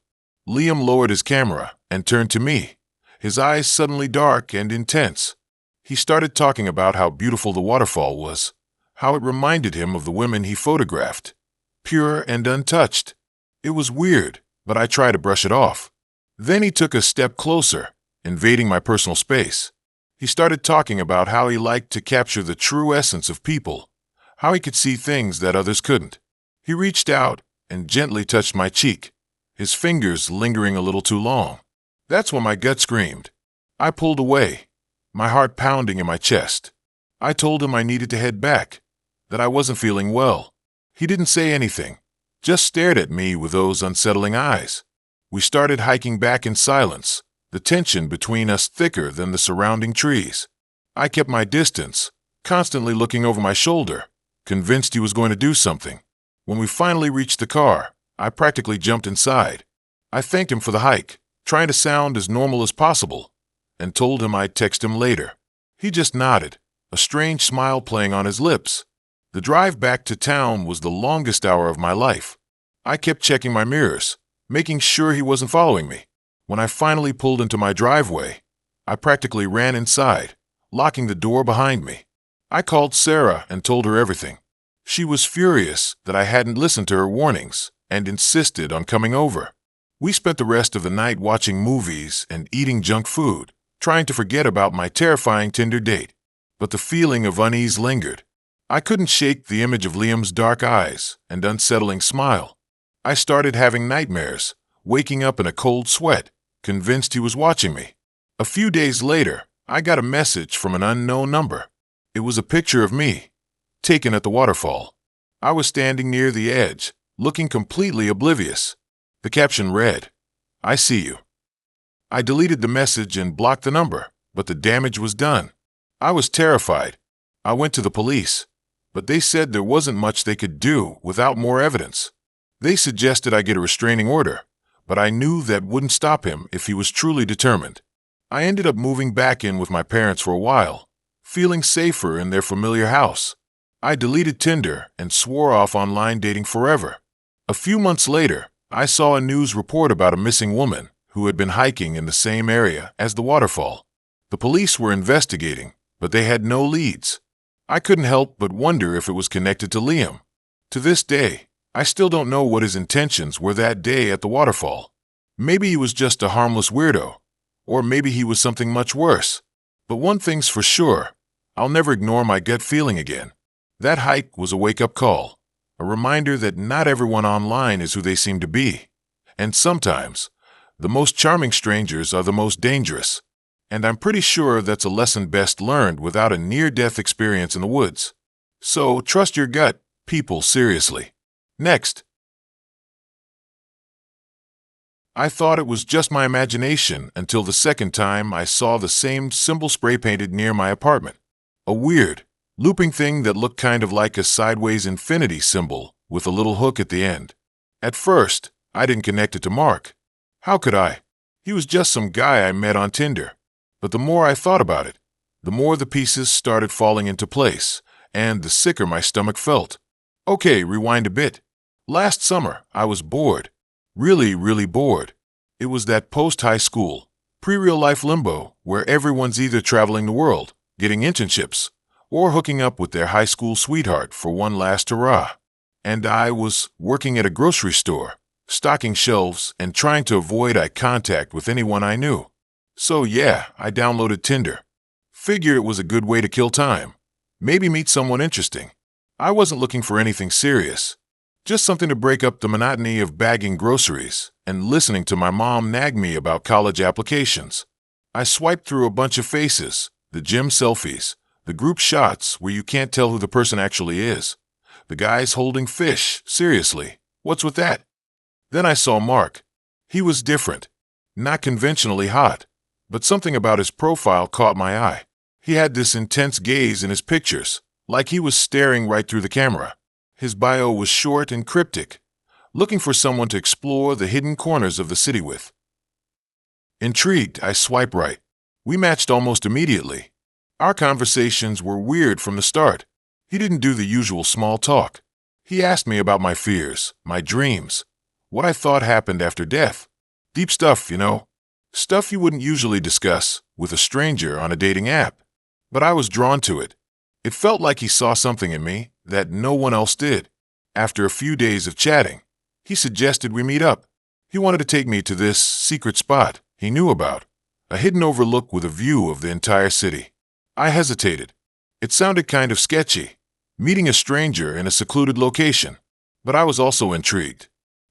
Liam lowered his camera and turned to me, his eyes suddenly dark and intense. He started talking about how beautiful the waterfall was, how it reminded him of the women he photographed, pure and untouched. It was weird, but I tried to brush it off. Then he took a step closer, invading my personal space. He started talking about how he liked to capture the true essence of people, how he could see things that others couldn't. He reached out and gently touched my cheek, his fingers lingering a little too long. That's when my gut screamed. I pulled away, my heart pounding in my chest. I told him I needed to head back, that I wasn't feeling well. He didn't say anything, just stared at me with those unsettling eyes. We started hiking back in silence, the tension between us thicker than the surrounding trees. I kept my distance, constantly looking over my shoulder, convinced he was going to do something. When we finally reached the car, I practically jumped inside. I thanked him for the hike, trying to sound as normal as possible, and told him I'd text him later. He just nodded, a strange smile playing on his lips. The drive back to town was the longest hour of my life. I kept checking my mirrors, making sure he wasn't following me. When I finally pulled into my driveway, I practically ran inside, locking the door behind me. I called Sarah and told her everything. She was furious that I hadn't listened to her warnings and insisted on coming over. We spent the rest of the night watching movies and eating junk food, trying to forget about my terrifying Tinder date. But the feeling of unease lingered. I couldn't shake the image of Liam's dark eyes and unsettling smile. I started having nightmares, waking up in a cold sweat, convinced he was watching me. A few days later, I got a message from an unknown number. It was a picture of me, taken at the waterfall. I was standing near the edge, looking completely oblivious. The caption read, "I see you." I deleted the message and blocked the number, but the damage was done. I was terrified. I went to the police, but they said there wasn't much they could do without more evidence. They suggested I get a restraining order, but I knew that wouldn't stop him if he was truly determined. I ended up moving back in with my parents for a while, feeling safer in their familiar house. I deleted Tinder and swore off online dating forever. A few months later, I saw a news report about a missing woman who had been hiking in the same area as the waterfall. The police were investigating, but they had no leads. I couldn't help but wonder if it was connected to Liam. To this day, I still don't know what his intentions were that day at the waterfall. Maybe he was just a harmless weirdo, or maybe he was something much worse. But one thing's for sure, I'll never ignore my gut feeling again. That hike was a wake-up call, a reminder that not everyone online is who they seem to be. And sometimes, the most charming strangers are the most dangerous. And I'm pretty sure that's a lesson best learned without a near-death experience in the woods. So trust your gut, people, seriously. Next. I thought it was just my imagination until the second time I saw the same symbol spray painted near my apartment. A weird, looping thing that looked kind of like a sideways infinity symbol with a little hook at the end. At first, I didn't connect it to Mark. How could I? He was just some guy I met on Tinder. But the more I thought about it, the more the pieces started falling into place, and the sicker my stomach felt. Okay, rewind a bit. Last summer, I was bored. Really bored. It was that post-high school, pre-real-life limbo where everyone's either traveling the world, getting internships, or hooking up with their high school sweetheart for one last hurrah. And I was working at a grocery store, stocking shelves and trying to avoid eye contact with anyone I knew. So yeah, I downloaded Tinder. Figure it was a good way to kill time. Maybe meet someone interesting. I wasn't looking for anything serious. Just something to break up the monotony of bagging groceries and listening to my mom nag me about college applications. I swiped through a bunch of faces, the gym selfies, the group shots where you can't tell who the person actually is, the guys holding fish, seriously, what's with that? Then I saw Mark. He was different, not conventionally hot, but something about his profile caught my eye. He had this intense gaze in his pictures, like he was staring right through the camera. His bio was short and cryptic, looking for someone to explore the hidden corners of the city with. Intrigued, I swiped right. We matched almost immediately. Our conversations were weird from the start. He didn't do the usual small talk. He asked me about my fears, my dreams, what I thought happened after death. Deep stuff, you know. Stuff you wouldn't usually discuss with a stranger on a dating app. But I was drawn to it. It felt like he saw something in me that no one else did. After a few days of chatting, he suggested we meet up. He wanted to take me to this secret spot he knew about, a hidden overlook with a view of the entire city. I hesitated. It sounded kind of sketchy, meeting a stranger in a secluded location, but I was also intrigued.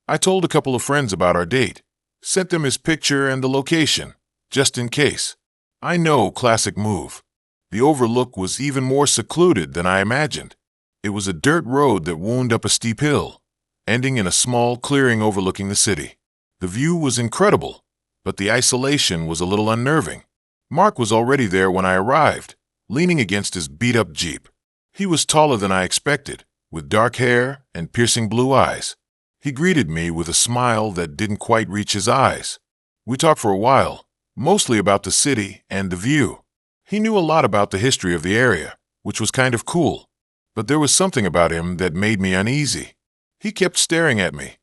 I told a couple of friends about our date, sent them his picture and the location, just in case. I know, classic move. The overlook was even more secluded than I imagined. It was a dirt road that wound up a steep hill, ending in a small clearing overlooking the city. The view was incredible, but the isolation was a little unnerving. Mark was already there when I arrived, leaning against his beat-up Jeep. He was taller than I expected, with dark hair and piercing blue eyes. He greeted me with a smile that didn't quite reach his eyes. We talked for a while, mostly about the city and the view. He knew a lot about the history of the area, which was kind of cool, but there was something about him that made me uneasy. He kept staring at me,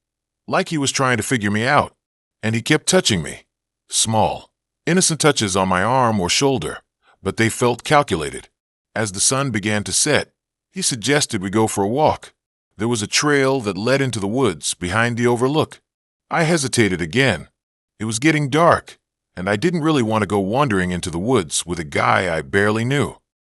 like he was trying to figure me out, and he kept touching me. Small, innocent touches on my arm or shoulder, but they felt calculated. As the sun began to set, he suggested we go for a walk. There was a trail that led into the woods behind the overlook. I hesitated again. It was getting dark, and I didn't really want to go wandering into the woods with a guy I barely knew.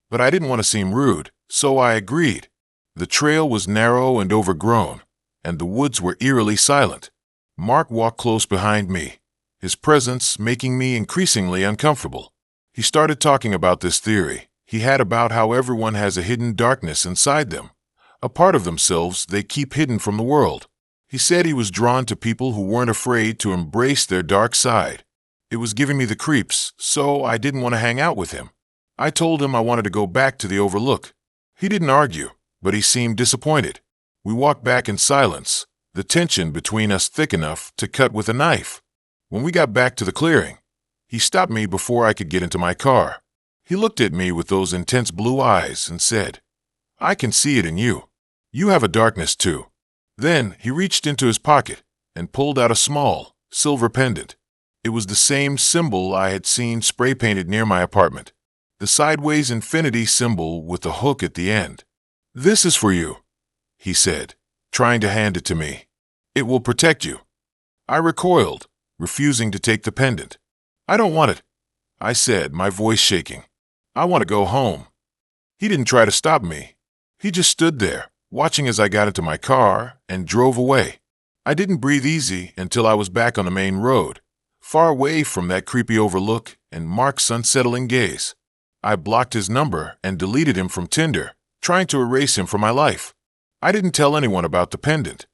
But I didn't want to seem rude, so I agreed. The trail was narrow and overgrown, and the woods were eerily silent. Mark walked close behind me, his presence making me increasingly uncomfortable. He started talking about this theory he had about how everyone has a hidden darkness inside them, a part of themselves they keep hidden from the world. He said he was drawn to people who weren't afraid to embrace their dark side. It was giving me the creeps, so I didn't want to hang out with him. I told him I wanted to go back to the overlook. He didn't argue, but he seemed disappointed. We walked back in silence, the tension between us thick enough to cut with a knife. When we got back to the clearing, he stopped me before I could get into my car. He looked at me with those intense blue eyes and said, "I can see it in you. You have a darkness too." Then he reached into his pocket and pulled out a small, silver pendant. It was the same symbol I had seen spray painted near my apartment. The sideways infinity symbol with the hook at the end. "This is for you," he said, trying to hand it to me. "It will protect you." I recoiled, refusing to take the pendant. "I don't want it," I said, my voice shaking. "I want to go home." He didn't try to stop me. He just stood there, watching as I got into my car and drove away. I didn't breathe easy until I was back on the main road, far away from that creepy overlook and Mark's unsettling gaze. I blocked his number and deleted him from Tinder, trying to erase him from my life. I didn't tell anyone about the pendant.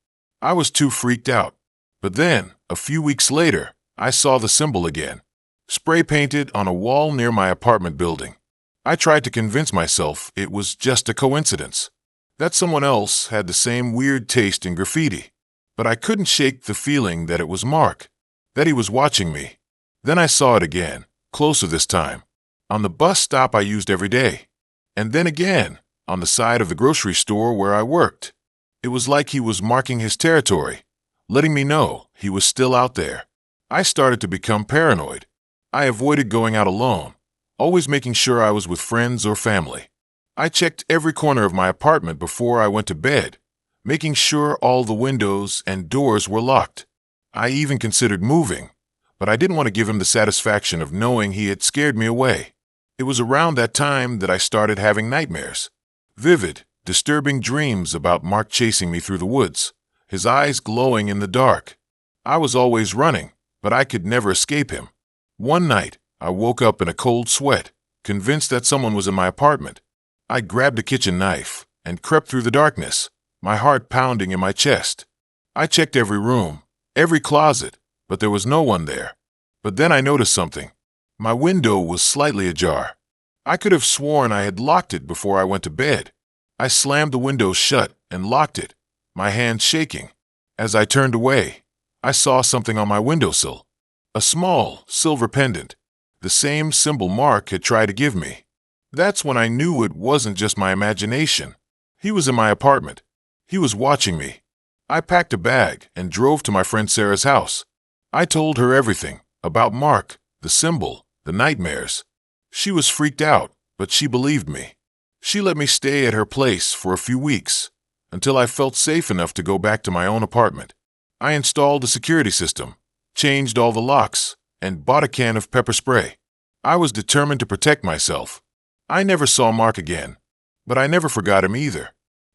I was too freaked out. But then, a few weeks later, I saw the symbol again, spray painted on a wall near my apartment building. I tried to convince myself it was just a coincidence, that someone else had the same weird taste in graffiti. But I couldn't shake the feeling that it was Mark, that he was watching me. Then I saw it again, closer this time, on the bus stop I used every day, and then again, on the side of the grocery store where I worked. It was like he was marking his territory, letting me know he was still out there. I started to become paranoid. I avoided going out alone, always making sure I was with friends or family. I checked every corner of my apartment before I went to bed, making sure all the windows and doors were locked. I even considered moving, but I didn't want to give him the satisfaction of knowing he had scared me away. It was around that time that I started having nightmares. Vivid, disturbing dreams about Mark chasing me through the woods, his eyes glowing in the dark. I was always running, but I could never escape him. One night, I woke up in a cold sweat, convinced that someone was in my apartment. I grabbed a kitchen knife and crept through the darkness, my heart pounding in my chest. I checked every room, every closet, but there was no one there. But then I noticed something. My window was slightly ajar. I could have sworn I had locked it before I went to bed. I slammed the window shut and locked it, my hands shaking. As I turned away, I saw something on my windowsill. A small, silver pendant, the same symbol Mark had tried to give me. That's when I knew it wasn't just my imagination. He was in my apartment. He was watching me. I packed a bag and drove to my friend Sarah's house. I told her everything about Mark, the symbol, the nightmares. She was freaked out, but she believed me. She let me stay at her place for a few weeks, until I felt safe enough to go back to my own apartment. I installed a security system, changed all the locks, and bought a can of pepper spray. I was determined to protect myself. I never saw Mark again, but I never forgot him either.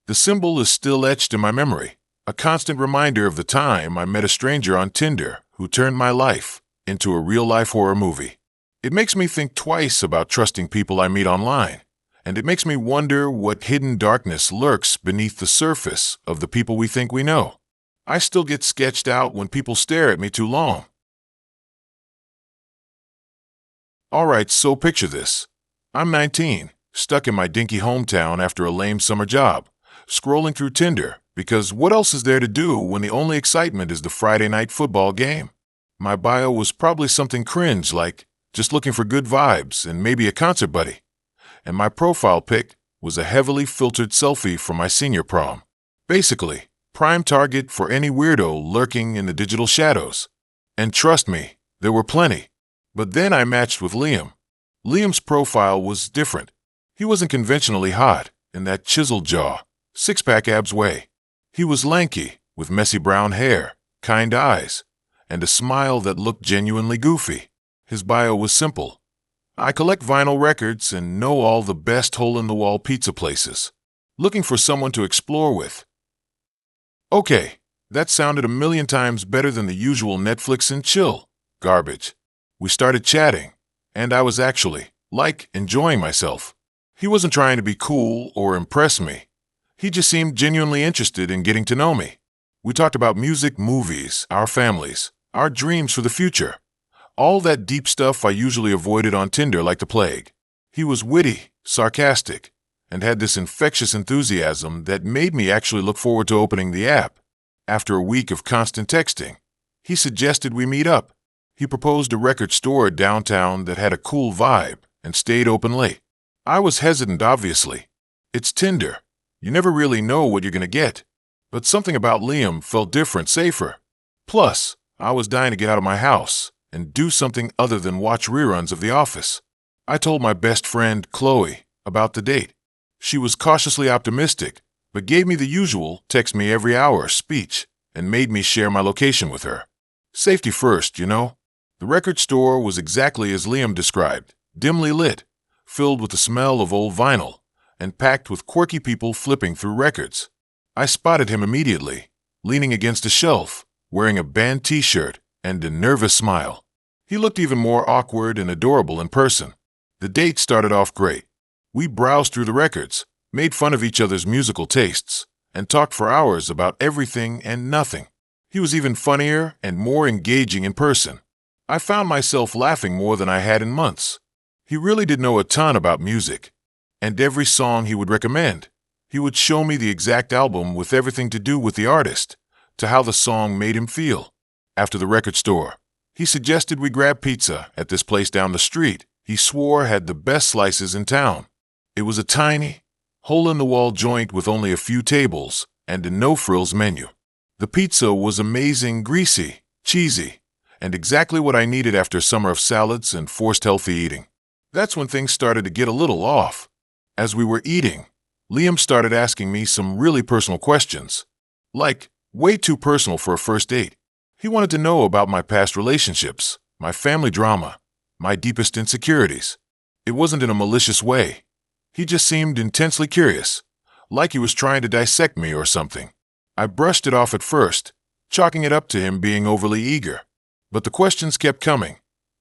The symbol is still etched in my memory, a constant reminder of the time I met a stranger on Tinder who turned my life into a real-life horror movie. It makes me think twice about trusting people I meet online, and it makes me wonder what hidden darkness lurks beneath the surface of the people we think we know. I still get sketched out when people stare at me too long. Alright, so picture this. I'm 19, stuck in my dinky hometown after a lame summer job, scrolling through Tinder, because what else is there to do when the only excitement is the Friday night football game? My bio was probably something cringe like, just looking for good vibes and maybe a concert buddy. And my profile pic was a heavily filtered selfie from my senior prom. Basically, prime target for any weirdo lurking in the digital shadows. And trust me, there were plenty. But then I matched with Liam. Liam's profile was different. He wasn't conventionally hot, in that chiseled jaw, six-pack abs way. He was lanky, with messy brown hair, kind eyes, and a smile that looked genuinely goofy. His bio was simple. I collect vinyl records and know all the best hole-in-the-wall pizza places. Looking for someone to explore with. Okay, that sounded a million times better than the usual Netflix and chill garbage. We started chatting, and I was actually, enjoying myself. He wasn't trying to be cool or impress me. He just seemed genuinely interested in getting to know me. We talked about music, movies, our families, our dreams for the future. All that deep stuff I usually avoided on Tinder like the plague. He was witty, sarcastic, and had this infectious enthusiasm that made me actually look forward to opening the app. After a week of constant texting, he suggested we meet up. He proposed a record store downtown that had a cool vibe and stayed open late. I was hesitant, obviously. It's Tinder. You never really know what you're going to get. But something about Liam felt different, safer. Plus, I was dying to get out of my house and do something other than watch reruns of The Office. I told my best friend, Chloe, about the date. She was cautiously optimistic, but gave me the usual text me every hour speech and made me share my location with her. Safety first, you know. The record store was exactly as Liam described, dimly lit, filled with the smell of old vinyl, and packed with quirky people flipping through records. I spotted him immediately, leaning against a shelf, wearing a band t-shirt and a nervous smile. He looked even more awkward and adorable in person. The date started off great. We browsed through the records, made fun of each other's musical tastes, and talked for hours about everything and nothing. He was even funnier and more engaging in person. I found myself laughing more than I had in months. He really did know a ton about music, and every song he would recommend. He would show me the exact album with everything to do with the artist, to how the song made him feel. After the record store, he suggested we grab pizza at this place down the street he swore had the best slices in town. It was a tiny, hole-in-the-wall joint with only a few tables and a no-frills menu. The pizza was amazing, greasy, cheesy, and exactly what I needed after a summer of salads and forced healthy eating. That's when things started to get a little off. As we were eating, Liam started asking me some really personal questions, like way too personal for a first date. He wanted to know about my past relationships, my family drama, my deepest insecurities. It wasn't in a malicious way. He just seemed intensely curious, like he was trying to dissect me or something. I brushed it off at first, chalking it up to him being overly eager. But the questions kept coming,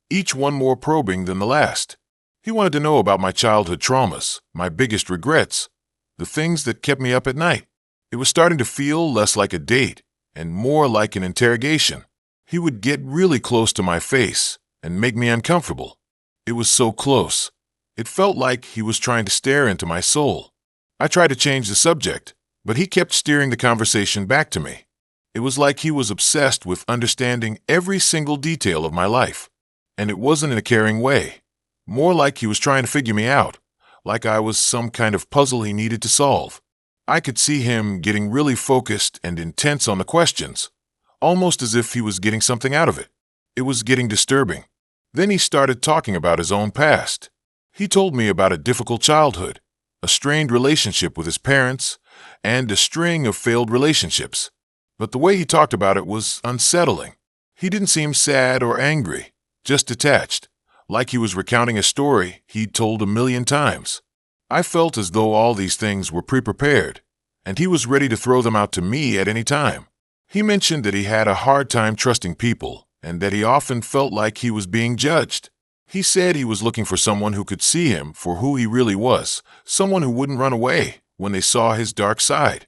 each one more probing than the last. He wanted to know about my childhood traumas, my biggest regrets, the things that kept me up at night. It was starting to feel less like a date and more like an interrogation. He would get really close to my face and make me uncomfortable. It was so close. It felt like he was trying to stare into my soul. I tried to change the subject, but he kept steering the conversation back to me. It was like he was obsessed with understanding every single detail of my life. And it wasn't in a caring way. More like he was trying to figure me out, like I was some kind of puzzle he needed to solve. I could see him getting really focused and intense on the questions, almost as if he was getting something out of it. It was getting disturbing. Then he started talking about his own past. He told me about a difficult childhood, a strained relationship with his parents, and a string of failed relationships. But the way he talked about it was unsettling. He didn't seem sad or angry, just detached, like he was recounting a story he'd told a million times. I felt as though all these things were pre-prepared, and he was ready to throw them out to me at any time. He mentioned that he had a hard time trusting people, and that he often felt like he was being judged. He said he was looking for someone who could see him for who he really was, someone who wouldn't run away when they saw his dark side.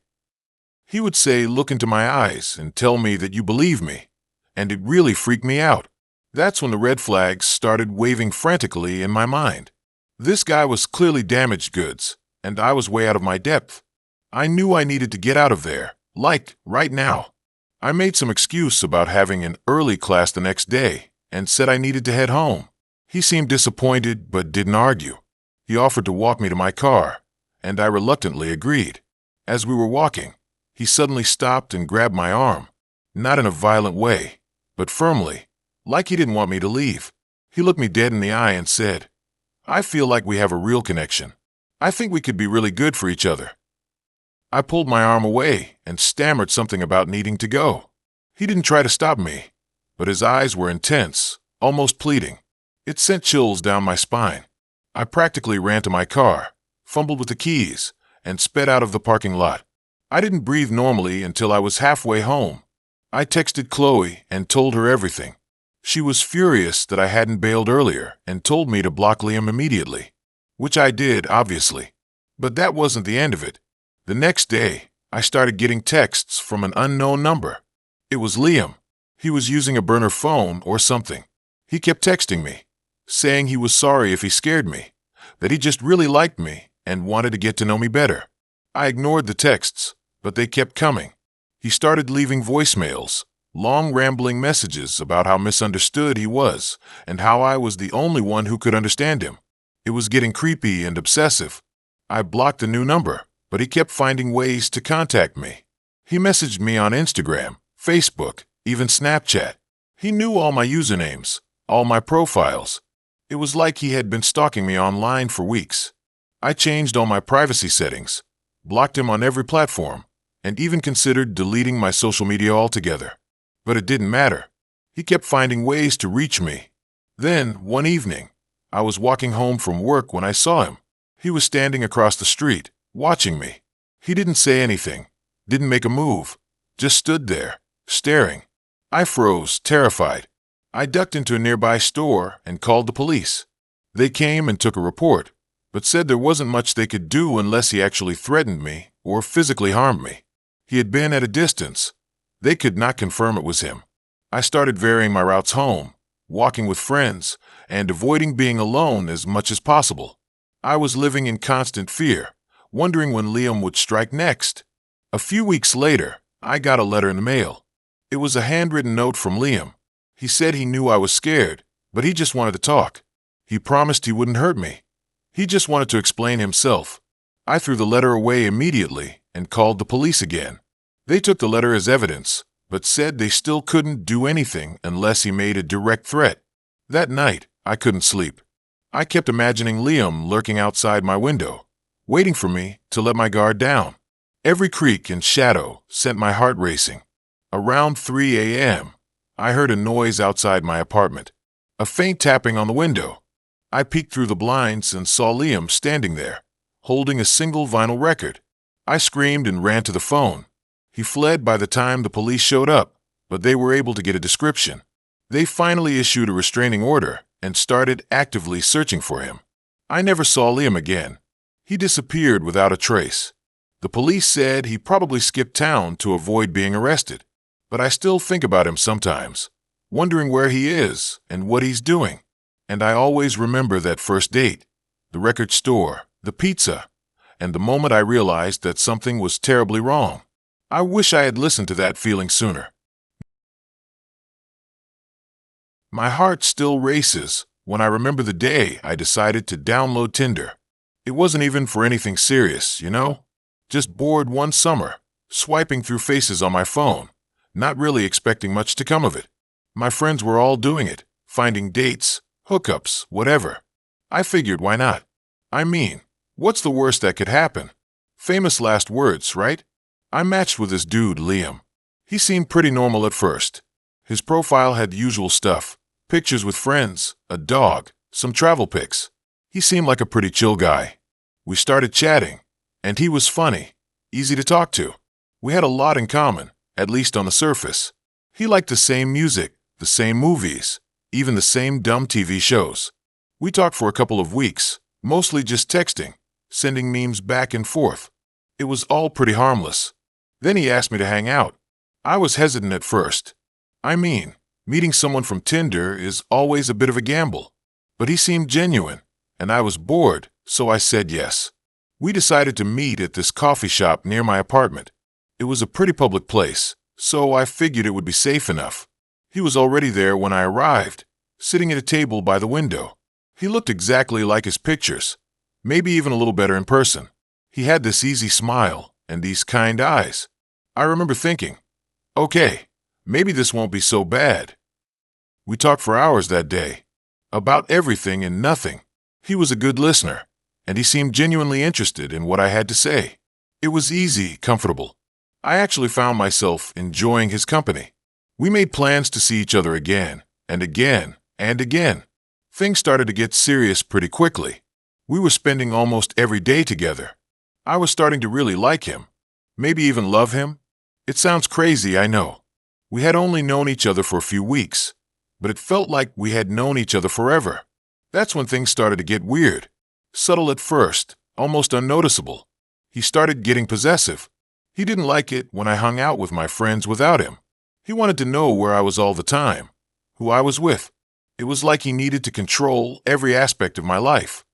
He would say, "Look into my eyes and tell me that you believe me," and it really freaked me out. That's when the red flags started waving frantically in my mind. This guy was clearly damaged goods, and I was way out of my depth. I knew I needed to get out of there, like right now. I made some excuse about having an early class the next day and said I needed to head home. He seemed disappointed but didn't argue. He offered to walk me to my car, and I reluctantly agreed. As we were walking, he suddenly stopped and grabbed my arm, not in a violent way, but firmly, like he didn't want me to leave. He looked me dead in the eye and said, "I feel like we have a real connection. I think we could be really good for each other." I pulled my arm away and stammered something about needing to go. He didn't try to stop me, but his eyes were intense, almost pleading. It sent chills down my spine. I practically ran to my car, fumbled with the keys, and sped out of the parking lot. I didn't breathe normally until I was halfway home. I texted Chloe and told her everything. She was furious that I hadn't bailed earlier and told me to block Liam immediately, which I did, obviously. But that wasn't the end of it. The next day, I started getting texts from an unknown number. It was Liam. He was using a burner phone or something. He kept texting me, saying he was sorry if he scared me, that he just really liked me and wanted to get to know me better. I ignored the texts, but they kept coming. He started leaving voicemails, long rambling messages about how misunderstood he was and how I was the only one who could understand him. It was getting creepy and obsessive. I blocked the new number, but he kept finding ways to contact me. He messaged me on Instagram, Facebook, even Snapchat. He knew all my usernames, all my profiles. It was like he had been stalking me online for weeks. I changed all my privacy settings, blocked him on every platform, and even considered deleting my social media altogether. But it didn't matter. He kept finding ways to reach me. Then, one evening, I was walking home from work when I saw him. He was standing across the street, watching me. He didn't say anything, didn't make a move, just stood there, staring. I froze, terrified. I ducked into a nearby store and called the police. They came and took a report, but said there wasn't much they could do unless he actually threatened me or physically harmed me. He had been at a distance. They could not confirm it was him. I started varying my routes home, walking with friends, and avoiding being alone as much as possible. I was living in constant fear, wondering when Liam would strike next. A few weeks later, I got a letter in the mail. It was a handwritten note from Liam. He said he knew I was scared, but he just wanted to talk. He promised he wouldn't hurt me. He just wanted to explain himself. I threw the letter away immediately and called the police again. They took the letter as evidence, but said they still couldn't do anything unless he made a direct threat. That night, I couldn't sleep. I kept imagining Liam lurking outside my window, waiting for me to let my guard down. Every creak and shadow sent my heart racing. Around 3 a.m., I heard a noise outside my apartment, a faint tapping on the window. I peeked through the blinds and saw Liam standing there, holding a single vinyl record. I screamed and ran to the phone. He fled by the time the police showed up, but they were able to get a description. They finally issued a restraining order and started actively searching for him. I never saw Liam again. He disappeared without a trace. The police said he probably skipped town to avoid being arrested, but I still think about him sometimes, wondering where he is and what he's doing. And I always remember that first date, the record store, the pizza, and the moment I realized that something was terribly wrong. I wish I had listened to that feeling sooner. My heart still races when I remember the day I decided to download Tinder. It wasn't even for anything serious, you know? Just bored one summer, swiping through faces on my phone, not really expecting much to come of it. My friends were all doing it, finding dates, hookups, whatever. I figured, why not? I mean, what's the worst that could happen? Famous last words, right? I matched with this dude, Liam. He seemed pretty normal at first. His profile had the usual stuff, pictures with friends, a dog, some travel pics. He seemed like a pretty chill guy. We started chatting, and he was funny, easy to talk to. We had a lot in common, at least on the surface. He liked the same music, the same movies, even the same dumb TV shows. We talked for a couple of weeks, mostly just texting, sending memes back and forth. It was all pretty harmless. Then he asked me to hang out. I was hesitant at first. I mean, meeting someone from Tinder is always a bit of a gamble. But he seemed genuine, and I was bored, so I said yes. We decided to meet at this coffee shop near my apartment. It was a pretty public place, so I figured it would be safe enough. He was already there when I arrived, sitting at a table by the window. He looked exactly like his pictures, maybe even a little better in person. He had this easy smile and these kind eyes. I remember thinking, okay, maybe this won't be so bad. We talked for hours that day, about everything and nothing. He was a good listener, and he seemed genuinely interested in what I had to say. It was easy, comfortable. I actually found myself enjoying his company. We made plans to see each other again, and again, and again. Things started to get serious pretty quickly. We were spending almost every day together. I was starting to really like him, maybe even love him. It sounds crazy, I know. We had only known each other for a few weeks, but it felt like we had known each other forever. That's when things started to get weird. Subtle at first, almost unnoticeable. He started getting possessive. He didn't like it when I hung out with my friends without him. He wanted to know where I was all the time, who I was with. It was like he needed to control every aspect of my life.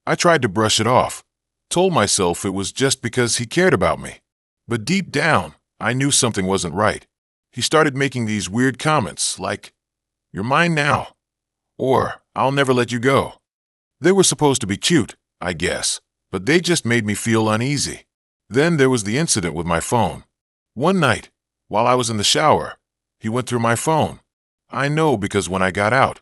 I tried to brush it off, told myself it was just because he cared about me. But deep down, I knew something wasn't right. He started making these weird comments like, "You're mine now," or "I'll never let you go." They were supposed to be cute, I guess, but they just made me feel uneasy. Then there was the incident with my phone. One night, while I was in the shower, he went through my phone. I know because when I got out,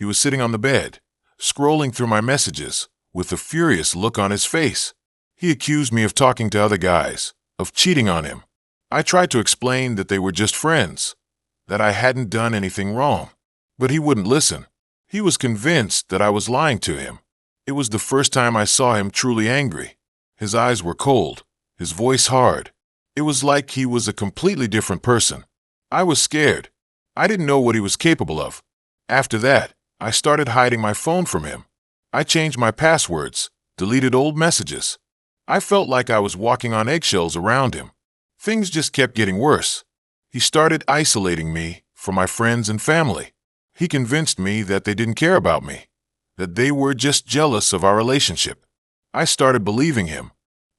He was sitting on the bed, scrolling through my messages, with a furious look on his face. He accused me of talking to other guys, of cheating on him. I tried to explain that they were just friends, that I hadn't done anything wrong. But he wouldn't listen. He was convinced that I was lying to him. It was the first time I saw him truly angry. His eyes were cold, his voice hard. It was like he was a completely different person. I was scared. I didn't know what he was capable of. After that, I started hiding my phone from him. I changed my passwords, deleted old messages. I felt like I was walking on eggshells around him. Things just kept getting worse. He started isolating me from my friends and family. He convinced me that they didn't care about me, that they were just jealous of our relationship. I started believing him.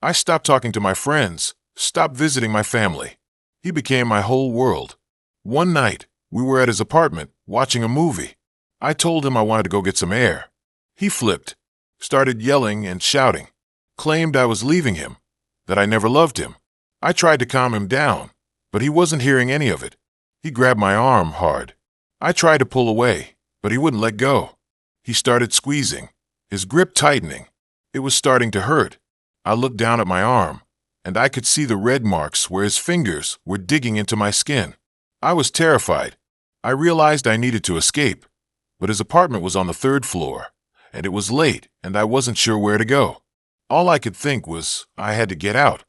I stopped talking to my friends, stopped visiting my family. He became my whole world. One night, we were at his apartment, watching a movie. I told him I wanted to go get some air. He flipped, started yelling and shouting, claimed I was leaving him, that I never loved him. I tried to calm him down, but he wasn't hearing any of it. He grabbed my arm hard. I tried to pull away, but he wouldn't let go. He started squeezing, his grip tightening. It was starting to hurt. I looked down at my arm, and I could see the red marks where his fingers were digging into my skin. I was terrified. I realized I needed to escape, but his apartment was on the 3rd floor, and it was late, and I wasn't sure where to go. All I could think was I had to get out.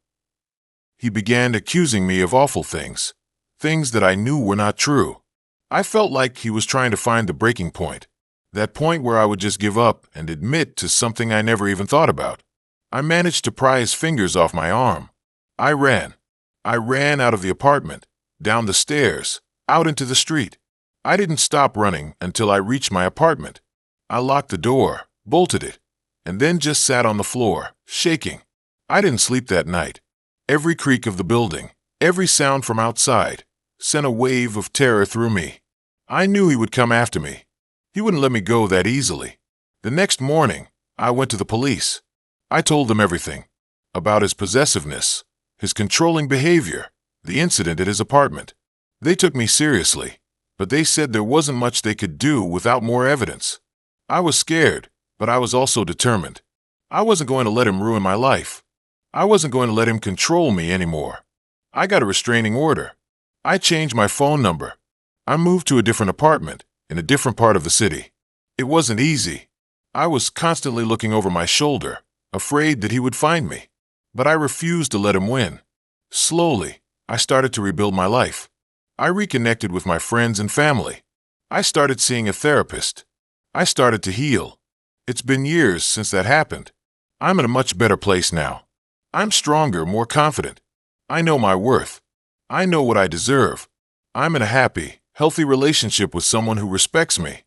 He began accusing me of awful things, things that I knew were not true. I felt like he was trying to find the breaking point, that point where I would just give up and admit to something I never even thought about. I managed to pry his fingers off my arm. I ran. I ran out of the apartment, down the stairs, out into the street. I didn't stop running until I reached my apartment. I locked the door, bolted it, and then just sat on the floor, shaking. I didn't sleep that night. Every creak of the building, every sound from outside, sent a wave of terror through me. I knew he would come after me. He wouldn't let me go that easily. The next morning, I went to the police. I told them everything about his possessiveness, his controlling behavior, the incident at his apartment. They took me seriously, but they said there wasn't much they could do without more evidence. I was scared, but I was also determined. I wasn't going to let him ruin my life. I wasn't going to let him control me anymore. I got a restraining order. I changed my phone number. I moved to a different apartment in a different part of the city. It wasn't easy. I was constantly looking over my shoulder, afraid that he would find me. But I refused to let him win. Slowly, I started to rebuild my life. I reconnected with my friends and family. I started seeing a therapist. I started to heal. It's been years since that happened. I'm in a much better place now. I'm stronger, more confident. I know my worth. I know what I deserve. I'm in a happy, healthy relationship with someone who respects me,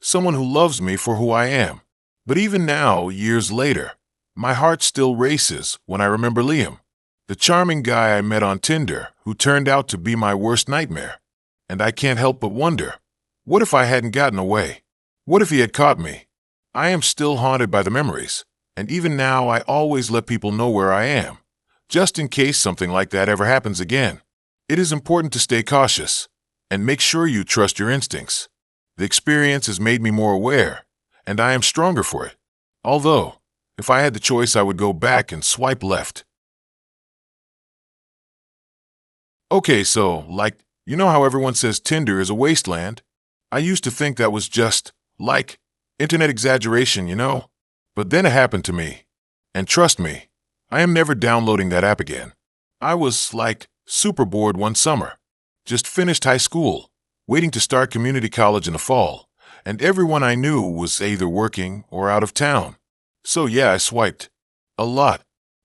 someone who loves me for who I am. But even now, years later, my heart still races when I remember Liam, the charming guy I met on Tinder who turned out to be my worst nightmare. And I can't help but wonder, what if I hadn't gotten away? What if he had caught me? I am still haunted by the memories, and even now I always let people know where I am, just in case something like that ever happens again. It is important to stay cautious and make sure you trust your instincts. The experience has made me more aware, and I am stronger for it. Although, if I had the choice, I would go back and swipe left. Okay, so, you know how everyone says Tinder is a wasteland? I used to think that was just, internet exaggeration, you know? But then it happened to me. And trust me, I am never downloading that app again. I was, super bored one summer. Just finished high school, waiting to start community college in the fall, and everyone I knew was either working or out of town. So yeah, I swiped. A lot.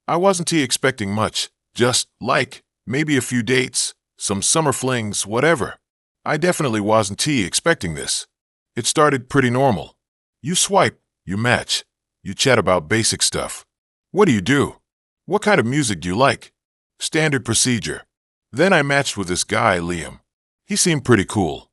I wasn't expecting much, just, maybe a few dates, some summer flings, whatever. I definitely wasn't expecting this. It started pretty normal. You swipe, you match, you chat about basic stuff. What do you do? What kind of music do you like? Standard procedure. Then I matched with this guy, Liam. He seemed pretty cool.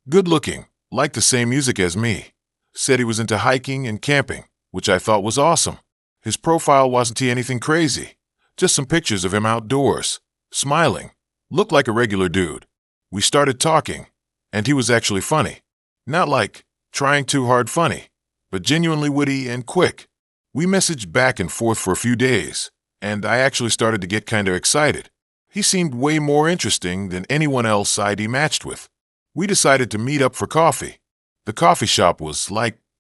Good looking, liked the same music as me. Said he was into hiking and camping, which I thought was awesome. His profile wasn't anything crazy. Just some pictures of him outdoors, smiling. Looked like a regular dude. We started talking, and he was actually funny. Not trying too hard funny, but genuinely witty and quick. We messaged back and forth for a few days, and I actually started to get kind of excited. He seemed way more interesting than anyone else I'd matched with. We decided to meet up for coffee. The coffee shop was,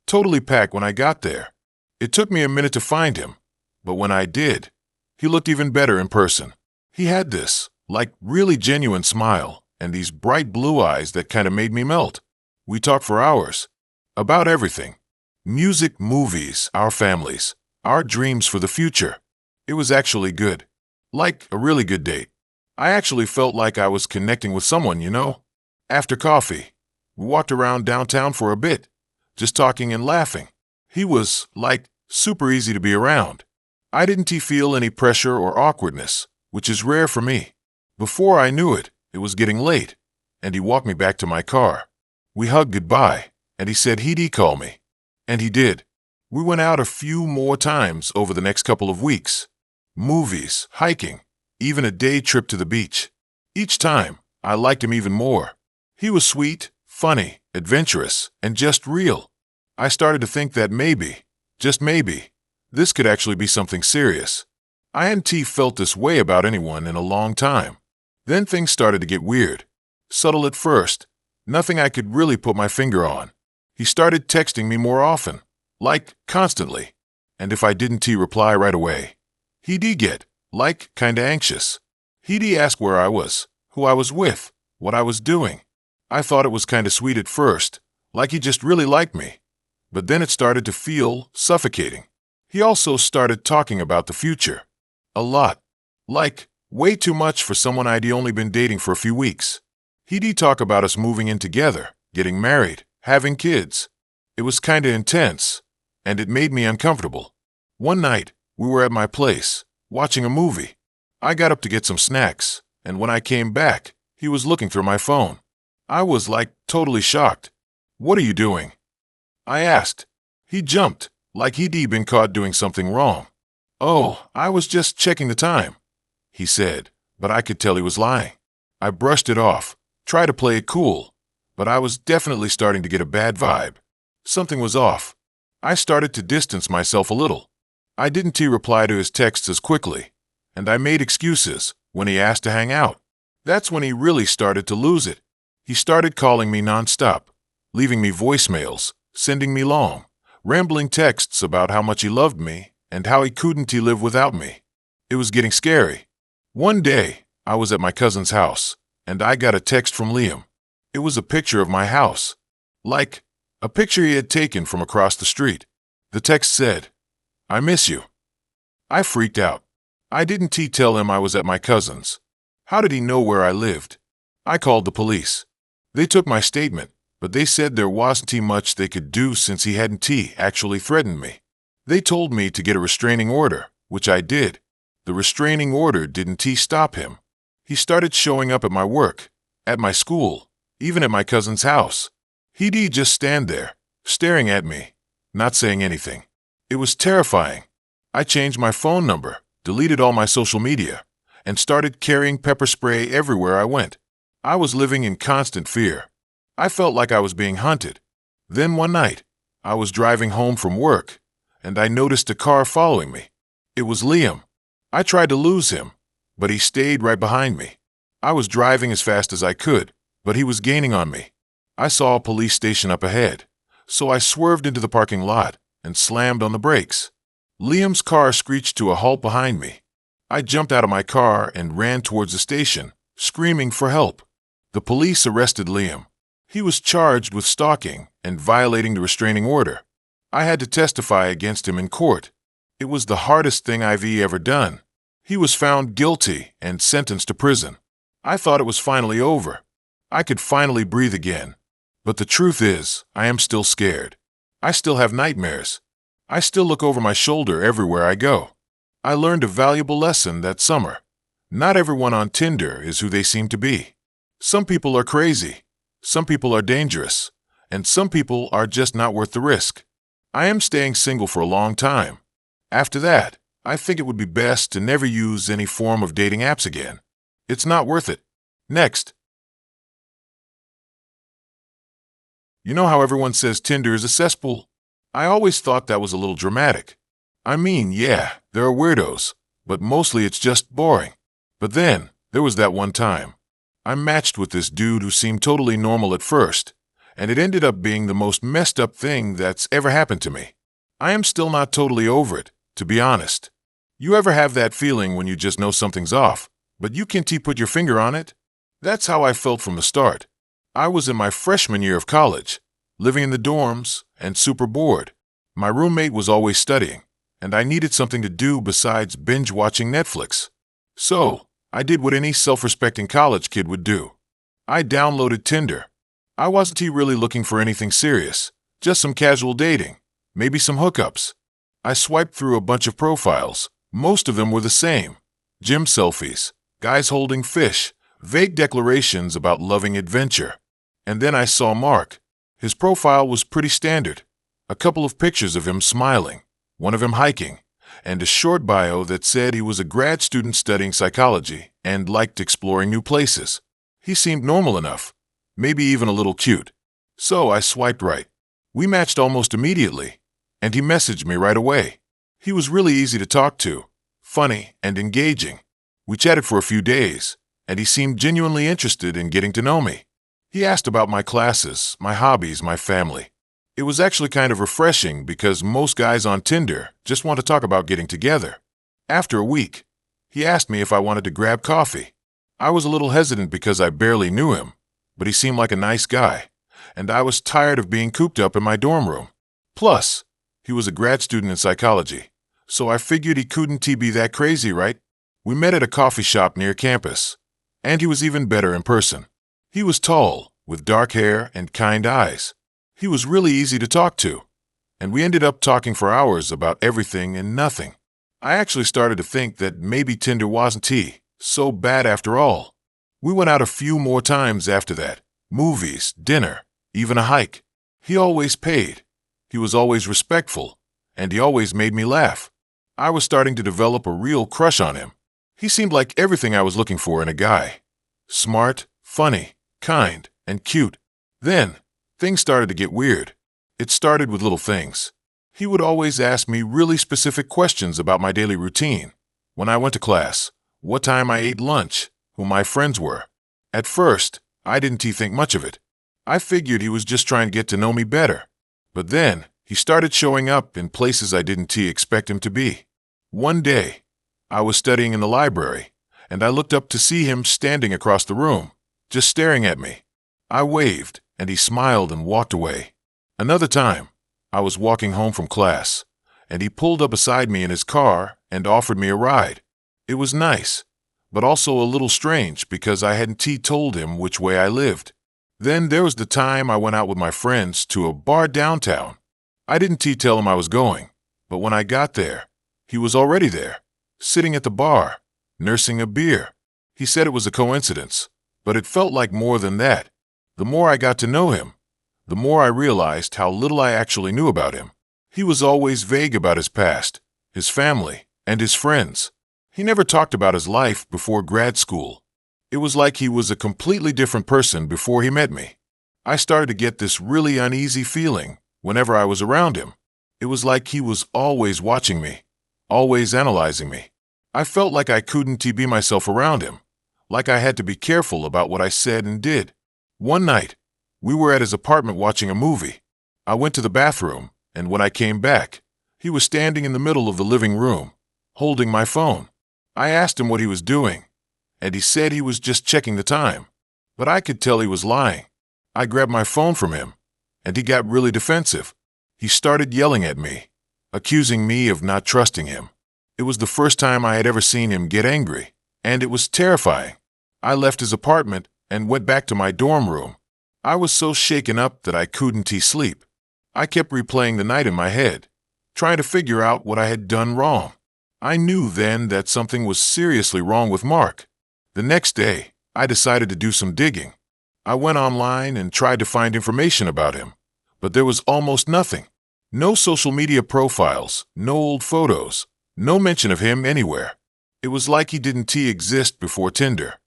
totally packed when I got there. It took me a minute to find him, but when I did, he looked even better in person. He had this, really genuine smile and these bright blue eyes that kind of made me melt. We talked for hours. About everything. Music, movies, our families, our dreams for the future. It was actually good. Like a really good date. I actually felt like I was connecting with someone, After coffee, we walked around downtown for a bit, just talking and laughing. He was, super easy to be around. I didn't feel any pressure or awkwardness, which is rare for me. Before I knew it, it was getting late, and he walked me back to my car. We hugged goodbye, and he said he'd call me. And he did. We went out a few more times over the next couple of weeks. Movies, hiking, even a day trip to the beach. Each time, I liked him even more. He was sweet, funny, adventurous, and just real. I started to think that maybe, just maybe, this could actually be something serious. I hadn't felt this way about anyone in a long time. Then things started to get weird. Subtle at first, nothing I could really put my finger on. He started texting me more often, constantly. And if I didn't reply right away, he'd get, kinda anxious. He'd ask where I was, who I was with, what I was doing. I thought it was kinda sweet at first, like he just really liked me. But then it started to feel suffocating. He also started talking about the future. A lot. Way too much for someone I'd only been dating for a few weeks. He'd talk about us moving in together, getting married, having kids. It was kinda intense, and it made me uncomfortable. One night, we were at my place, watching a movie. I got up to get some snacks, and when I came back, he was looking through my phone. I was, totally shocked. "What are you doing?" I asked. He jumped, like he'd been caught doing something wrong. "Oh, I was just checking the time," he said, but I could tell he was lying. I brushed it off, tried to play it cool, but I was definitely starting to get a bad vibe. Something was off. I started to distance myself a little. I didn't reply to his texts as quickly, and I made excuses when he asked to hang out. That's when he really started to lose it. He started calling me nonstop, leaving me voicemails, sending me long, rambling texts about how much he loved me and how he couldn't live without me. It was getting scary. One day, I was at my cousin's house, and I got a text from Liam. It was a picture of my house. A picture he had taken from across the street. The text said, "I miss you." I freaked out. I didn't tell him I was at my cousin's. How did he know where I lived? I called the police. They took my statement, but they said there wasn't much they could do since he hadn't actually threatened me. They told me to get a restraining order, which I did. The restraining order didn't stop him. He started showing up at my work, at my school, even at my cousin's house. He'd just stand there, staring at me, not saying anything. It was terrifying. I changed my phone number, deleted all my social media, and started carrying pepper spray everywhere I went. I was living in constant fear. I felt like I was being hunted. Then one night, I was driving home from work, and I noticed a car following me. It was Liam. I tried to lose him, but he stayed right behind me. I was driving as fast as I could, but he was gaining on me. I saw a police station up ahead, so I swerved into the parking lot and slammed on the brakes. Liam's car screeched to a halt behind me. I jumped out of my car and ran towards the station, screaming for help. The police arrested Liam. He was charged with stalking and violating the restraining order. I had to testify against him in court. It was the hardest thing I've ever done. He was found guilty and sentenced to prison. I thought it was finally over. I could finally breathe again. But the truth is, I am still scared. I still have nightmares. I still look over my shoulder everywhere I go. I learned a valuable lesson that summer. Not everyone on Tinder is who they seem to be. Some people are crazy. Some people are dangerous. And some people are just not worth the risk. I am staying single for a long time. After that, I think it would be best to never use any form of dating apps again. It's not worth it. Next. You know how everyone says Tinder is a cesspool? I always thought that was a little dramatic. I mean, yeah, there are weirdos, but mostly it's just boring. But then, there was that one time. I matched with this dude who seemed totally normal at first, and it ended up being the most messed up thing that's ever happened to me. I am still not totally over it, to be honest. You ever have that feeling when you just know something's off, but you can't put your finger on it? That's how I felt from the start. I was in my freshman year of college, living in the dorms, and super bored. My roommate was always studying, and I needed something to do besides binge-watching Netflix. So, I did what any self-respecting college kid would do. I downloaded Tinder. I wasn't really looking for anything serious, just some casual dating, maybe some hookups. I swiped through a bunch of profiles. Most of them were the same. Gym selfies, guys holding fish, vague declarations about loving adventure. And then I saw Mark. His profile was pretty standard. A couple of pictures of him smiling, one of him hiking, and a short bio that said he was a grad student studying psychology and liked exploring new places. He seemed normal enough, maybe even a little cute. So I swiped right. We matched almost immediately, and he messaged me right away. He was really easy to talk to, funny and engaging. We chatted for a few days, and he seemed genuinely interested in getting to know me. He asked about my classes, my hobbies, my family. It was actually kind of refreshing because most guys on Tinder just want to talk about getting together. After a week, he asked me if I wanted to grab coffee. I was a little hesitant because I barely knew him, but he seemed like a nice guy, and I was tired of being cooped up in my dorm room. Plus, he was a grad student in psychology, so I figured he couldn't be that crazy, right? We met at a coffee shop near campus, and he was even better in person. He was tall, with dark hair and kind eyes. He was really easy to talk to, and we ended up talking for hours about everything and nothing. I actually started to think that maybe Tinder wasn't so bad after all. We went out a few more times after that. Movies, dinner, even a hike. He always paid. He was always respectful, and he always made me laugh. I was starting to develop a real crush on him. He seemed like everything I was looking for in a guy. Smart, funny, kind, and cute. Then, things started to get weird. It started with little things. He would always ask me really specific questions about my daily routine. When I went to class, what time I ate lunch, who my friends were. At first, I didn't think much of it. I figured he was just trying to get to know me better. But then, he started showing up in places I didn't expect him to be. One day, I was studying in the library, and I looked up to see him standing across the room, just staring at me. I waved, and he smiled and walked away. Another time, I was walking home from class, and he pulled up beside me in his car and offered me a ride. It was nice, but also a little strange because I hadn't told him which way I lived. Then there was the time I went out with my friends to a bar downtown. I didn't tell him I was going, but when I got there, he was already there, sitting at the bar, nursing a beer. He said it was a coincidence, but it felt like more than that. The more I got to know him, the more I realized how little I actually knew about him. He was always vague about his past, his family, and his friends. He never talked about his life before grad school. It was like he was a completely different person before he met me. I started to get this really uneasy feeling whenever I was around him. It was like he was always watching me, always analyzing me. I felt like I couldn't be myself around him, like I had to be careful about what I said and did. One night, we were at his apartment watching a movie. I went to the bathroom, and when I came back, he was standing in the middle of the living room, holding my phone. I asked him what he was doing, and he said he was just checking the time. But I could tell he was lying. I grabbed my phone from him, and he got really defensive. He started yelling at me, accusing me of not trusting him. It was the first time I had ever seen him get angry, and it was terrifying. I left his apartment and went back to my dorm room. I was so shaken up that I couldn't sleep. I kept replaying the night in my head, trying to figure out what I had done wrong. I knew then that something was seriously wrong with Mark. The next day, I decided to do some digging. I went online and tried to find information about him, but there was almost nothing. No social media profiles, no old photos, no mention of him anywhere. It was like he didn't exist before Tinder.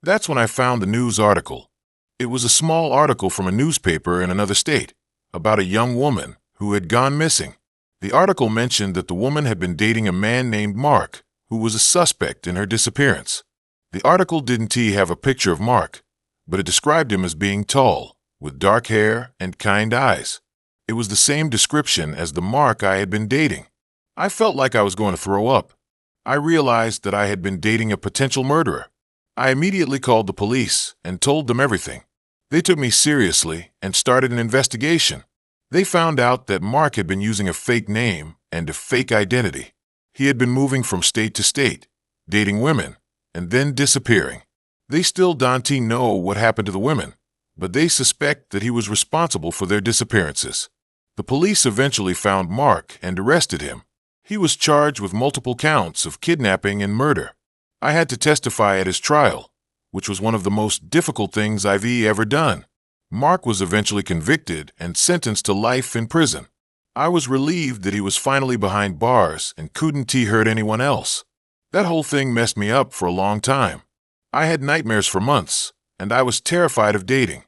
That's when I found the news article. It was a small article from a newspaper in another state about a young woman who had gone missing. The article mentioned that the woman had been dating a man named Mark, who was a suspect in her disappearance. The article didn't have a picture of Mark, but it described him as being tall, with dark hair and kind eyes. It was the same description as the Mark I had been dating. I felt like I was going to throw up. I realized that I had been dating a potential murderer. I immediately called the police and told them everything. They took me seriously and started an investigation. They found out that Mark had been using a fake name and a fake identity. He had been moving from state to state, dating women, and then disappearing. They still don't know what happened to the women, but they suspect that he was responsible for their disappearances. The police eventually found Mark and arrested him. He was charged with multiple counts of kidnapping and murder. I had to testify at his trial, which was one of the most difficult things I've ever done. Mark was eventually convicted and sentenced to life in prison. I was relieved that he was finally behind bars and couldn't hurt anyone else. That whole thing messed me up for a long time. I had nightmares for months, and I was terrified of dating.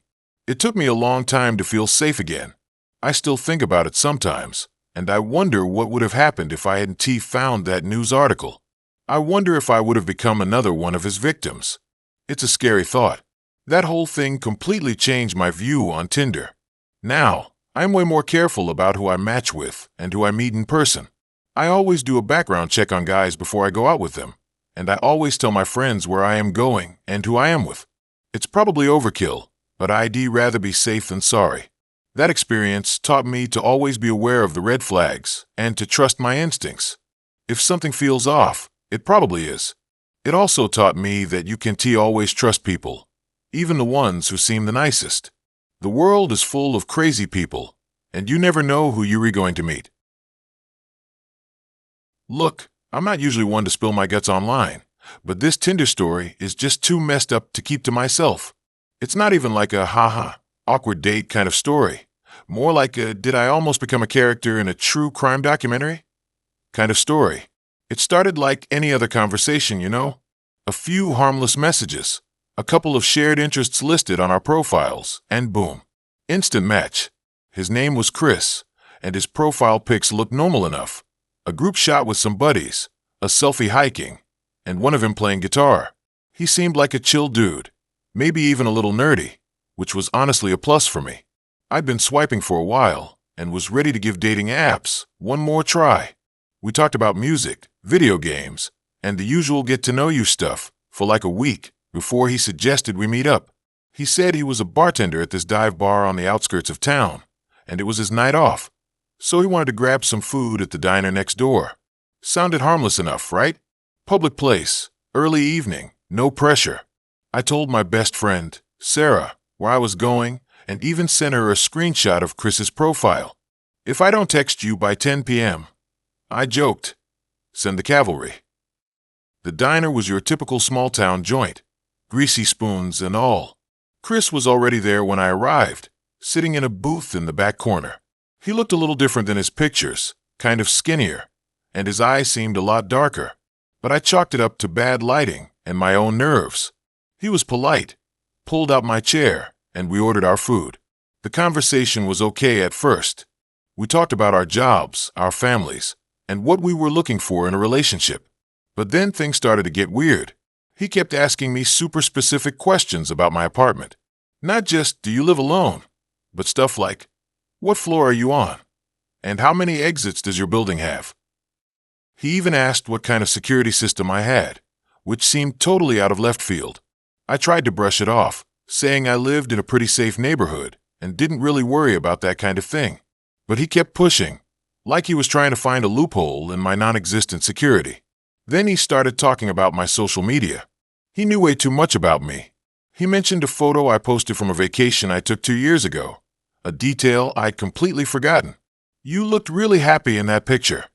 It took me a long time to feel safe again. I still think about it sometimes, and I wonder what would have happened if I hadn't found that news article. I wonder if I would have become another one of his victims. It's a scary thought. That whole thing completely changed my view on Tinder. Now, I'm way more careful about who I match with and who I meet in person. I always do a background check on guys before I go out with them, and I always tell my friends where I am going and who I am with. It's probably overkill, but I'd rather be safe than sorry. That experience taught me to always be aware of the red flags and to trust my instincts. If something feels off, it probably is. It also taught me that you can always trust people, even the ones who seem the nicest. The world is full of crazy people, and you never know who you're going to meet. Look, I'm not usually one to spill my guts online, but this Tinder story is just too messed up to keep to myself. It's not even like a awkward date kind of story. More like a did I almost become a character in a true crime documentary kind of story. It started like any other conversation, you know? A few harmless messages, a couple of shared interests listed on our profiles, and boom. Instant match. His name was Chris, and his profile pics looked normal enough. A group shot with some buddies, a selfie hiking, and one of him playing guitar. He seemed like a chill dude, maybe even a little nerdy, which was honestly a plus for me. I'd been swiping for a while and was ready to give dating apps one more try. We talked about music, video games, and the usual get-to-know-you stuff for like a week before he suggested we meet up. He said he was a bartender at this dive bar on the outskirts of town, and it was his night off, so he wanted to grab some food at the diner next door. Sounded harmless enough, right? Public place, early evening, no pressure. I told my best friend, Sarah, where I was going, and even sent her a screenshot of Chris's profile. If I don't text you by 10 p.m., I joked, send the cavalry. The diner was your typical small-town joint, greasy spoons and all. Chris was already there when I arrived, sitting in a booth in the back corner. He looked a little different than his pictures, kind of skinnier, and his eyes seemed a lot darker. But I chalked it up to bad lighting and my own nerves. He was polite, pulled out my chair, and we ordered our food. The conversation was okay at first. We talked about our jobs, our families, and what we were looking for in a relationship. But then things started to get weird. He kept asking me super specific questions about my apartment. Not just, do you live alone? But stuff like, what floor are you on? And how many exits does your building have? He even asked what kind of security system I had, which seemed totally out of left field. I tried to brush it off, saying I lived in a pretty safe neighborhood and didn't really worry about that kind of thing. But he kept pushing, like he was trying to find a loophole in my non-existent security. Then he started talking about my social media. He knew way too much about me. He mentioned a photo I posted from a vacation I took 2 years ago, a detail I'd completely forgotten. You looked really happy in that picture,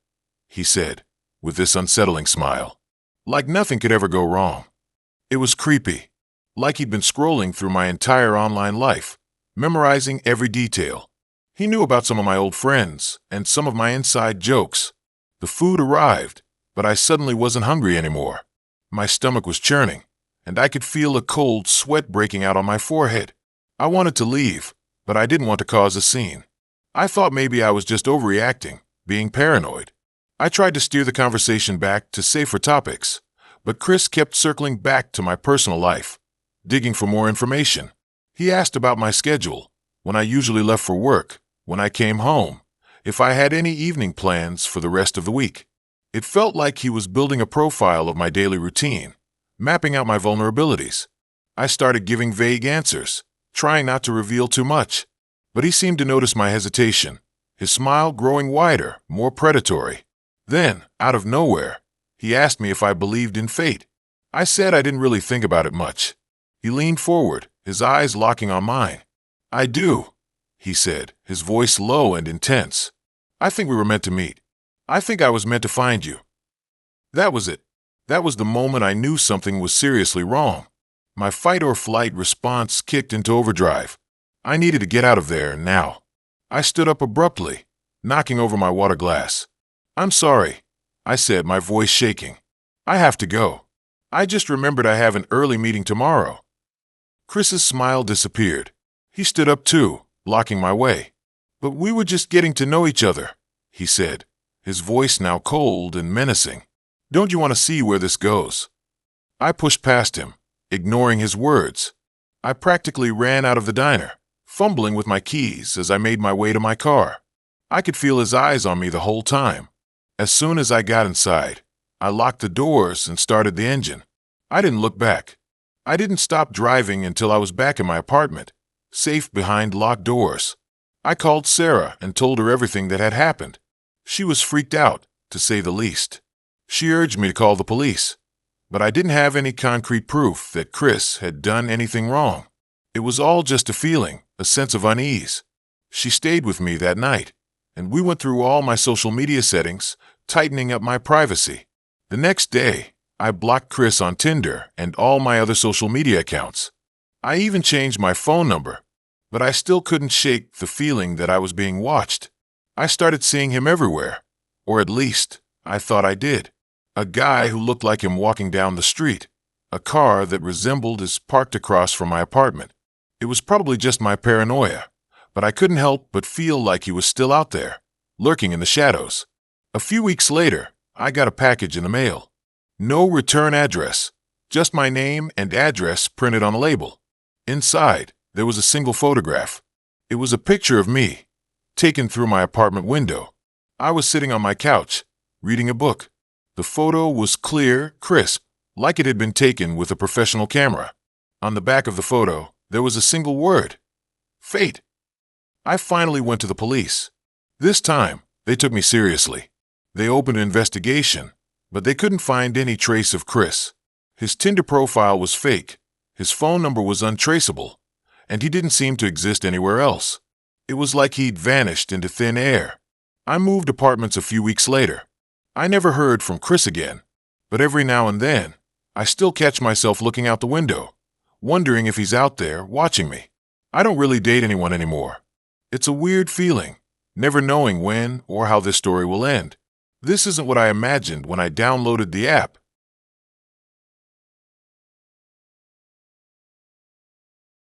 he said, with this unsettling smile. Like nothing could ever go wrong. It was creepy, like he'd been scrolling through my entire online life, memorizing every detail. He knew about some of my old friends and some of my inside jokes. The food arrived, but I suddenly wasn't hungry anymore. My stomach was churning, and I could feel a cold sweat breaking out on my forehead. I wanted to leave, but I didn't want to cause a scene. I thought maybe I was just overreacting, being paranoid. I tried to steer the conversation back to safer topics, but Chris kept circling back to my personal life, digging for more information. He asked about my schedule, when I usually left for work, when I came home, if I had any evening plans for the rest of the week. It felt like he was building a profile of my daily routine, mapping out my vulnerabilities. I started giving vague answers, trying not to reveal too much, but he seemed to notice my hesitation, his smile growing wider, more predatory. Then, out of nowhere, he asked me if I believed in fate. I said I didn't really think about it much. He leaned forward, his eyes locking on mine. "I do," he said, his voice low and intense. "I think we were meant to meet. I think I was meant to find you." That was it. That was the moment I knew something was seriously wrong. My fight-or-flight response kicked into overdrive. I needed to get out of there now. I stood up abruptly, knocking over my water glass. "I'm sorry," I said, my voice shaking. "I have to go. I just remembered I have an early meeting tomorrow." Chris's smile disappeared. He stood up too, blocking my way. "But we were just getting to know each other," he said, his voice now cold and menacing. "Don't you want to see where this goes?" I pushed past him, ignoring his words. I practically ran out of the diner, fumbling with my keys as I made my way to my car. I could feel his eyes on me the whole time. As soon as I got inside, I locked the doors and started the engine. I didn't look back. I didn't stop driving until I was back in my apartment, safe behind locked doors. I called Sarah and told her everything that had happened. She was freaked out, to say the least. She urged me to call the police, but I didn't have any concrete proof that Chris had done anything wrong. It was all just a feeling, a sense of unease. She stayed with me that night, and we went through all my social media settings, tightening up my privacy. The next day, I blocked Chris on Tinder and all my other social media accounts. I even changed my phone number, but I still couldn't shake the feeling that I was being watched. I started seeing him everywhere, or at least, I thought I did. A guy who looked like him walking down the street. A car that resembled his parked across from my apartment. It was probably just my paranoia, but I couldn't help but feel like he was still out there, lurking in the shadows. A few weeks later, I got a package in the mail. No return address, just my name and address printed on a label. Inside, there was a single photograph. It was a picture of me, taken through my apartment window. I was sitting on my couch, reading a book. The photo was clear, crisp, like it had been taken with a professional camera. On the back of the photo, there was a single word: fate. I finally went to the police. This time, they took me seriously. They opened an investigation, but they couldn't find any trace of Chris. His Tinder profile was fake, his phone number was untraceable, and he didn't seem to exist anywhere else. It was like he'd vanished into thin air. I moved apartments a few weeks later. I never heard from Chris again, but every now and then, I still catch myself looking out the window, wondering if he's out there watching me. I don't really date anyone anymore. It's a weird feeling, never knowing when or how this story will end. This isn't what I imagined when I downloaded the app,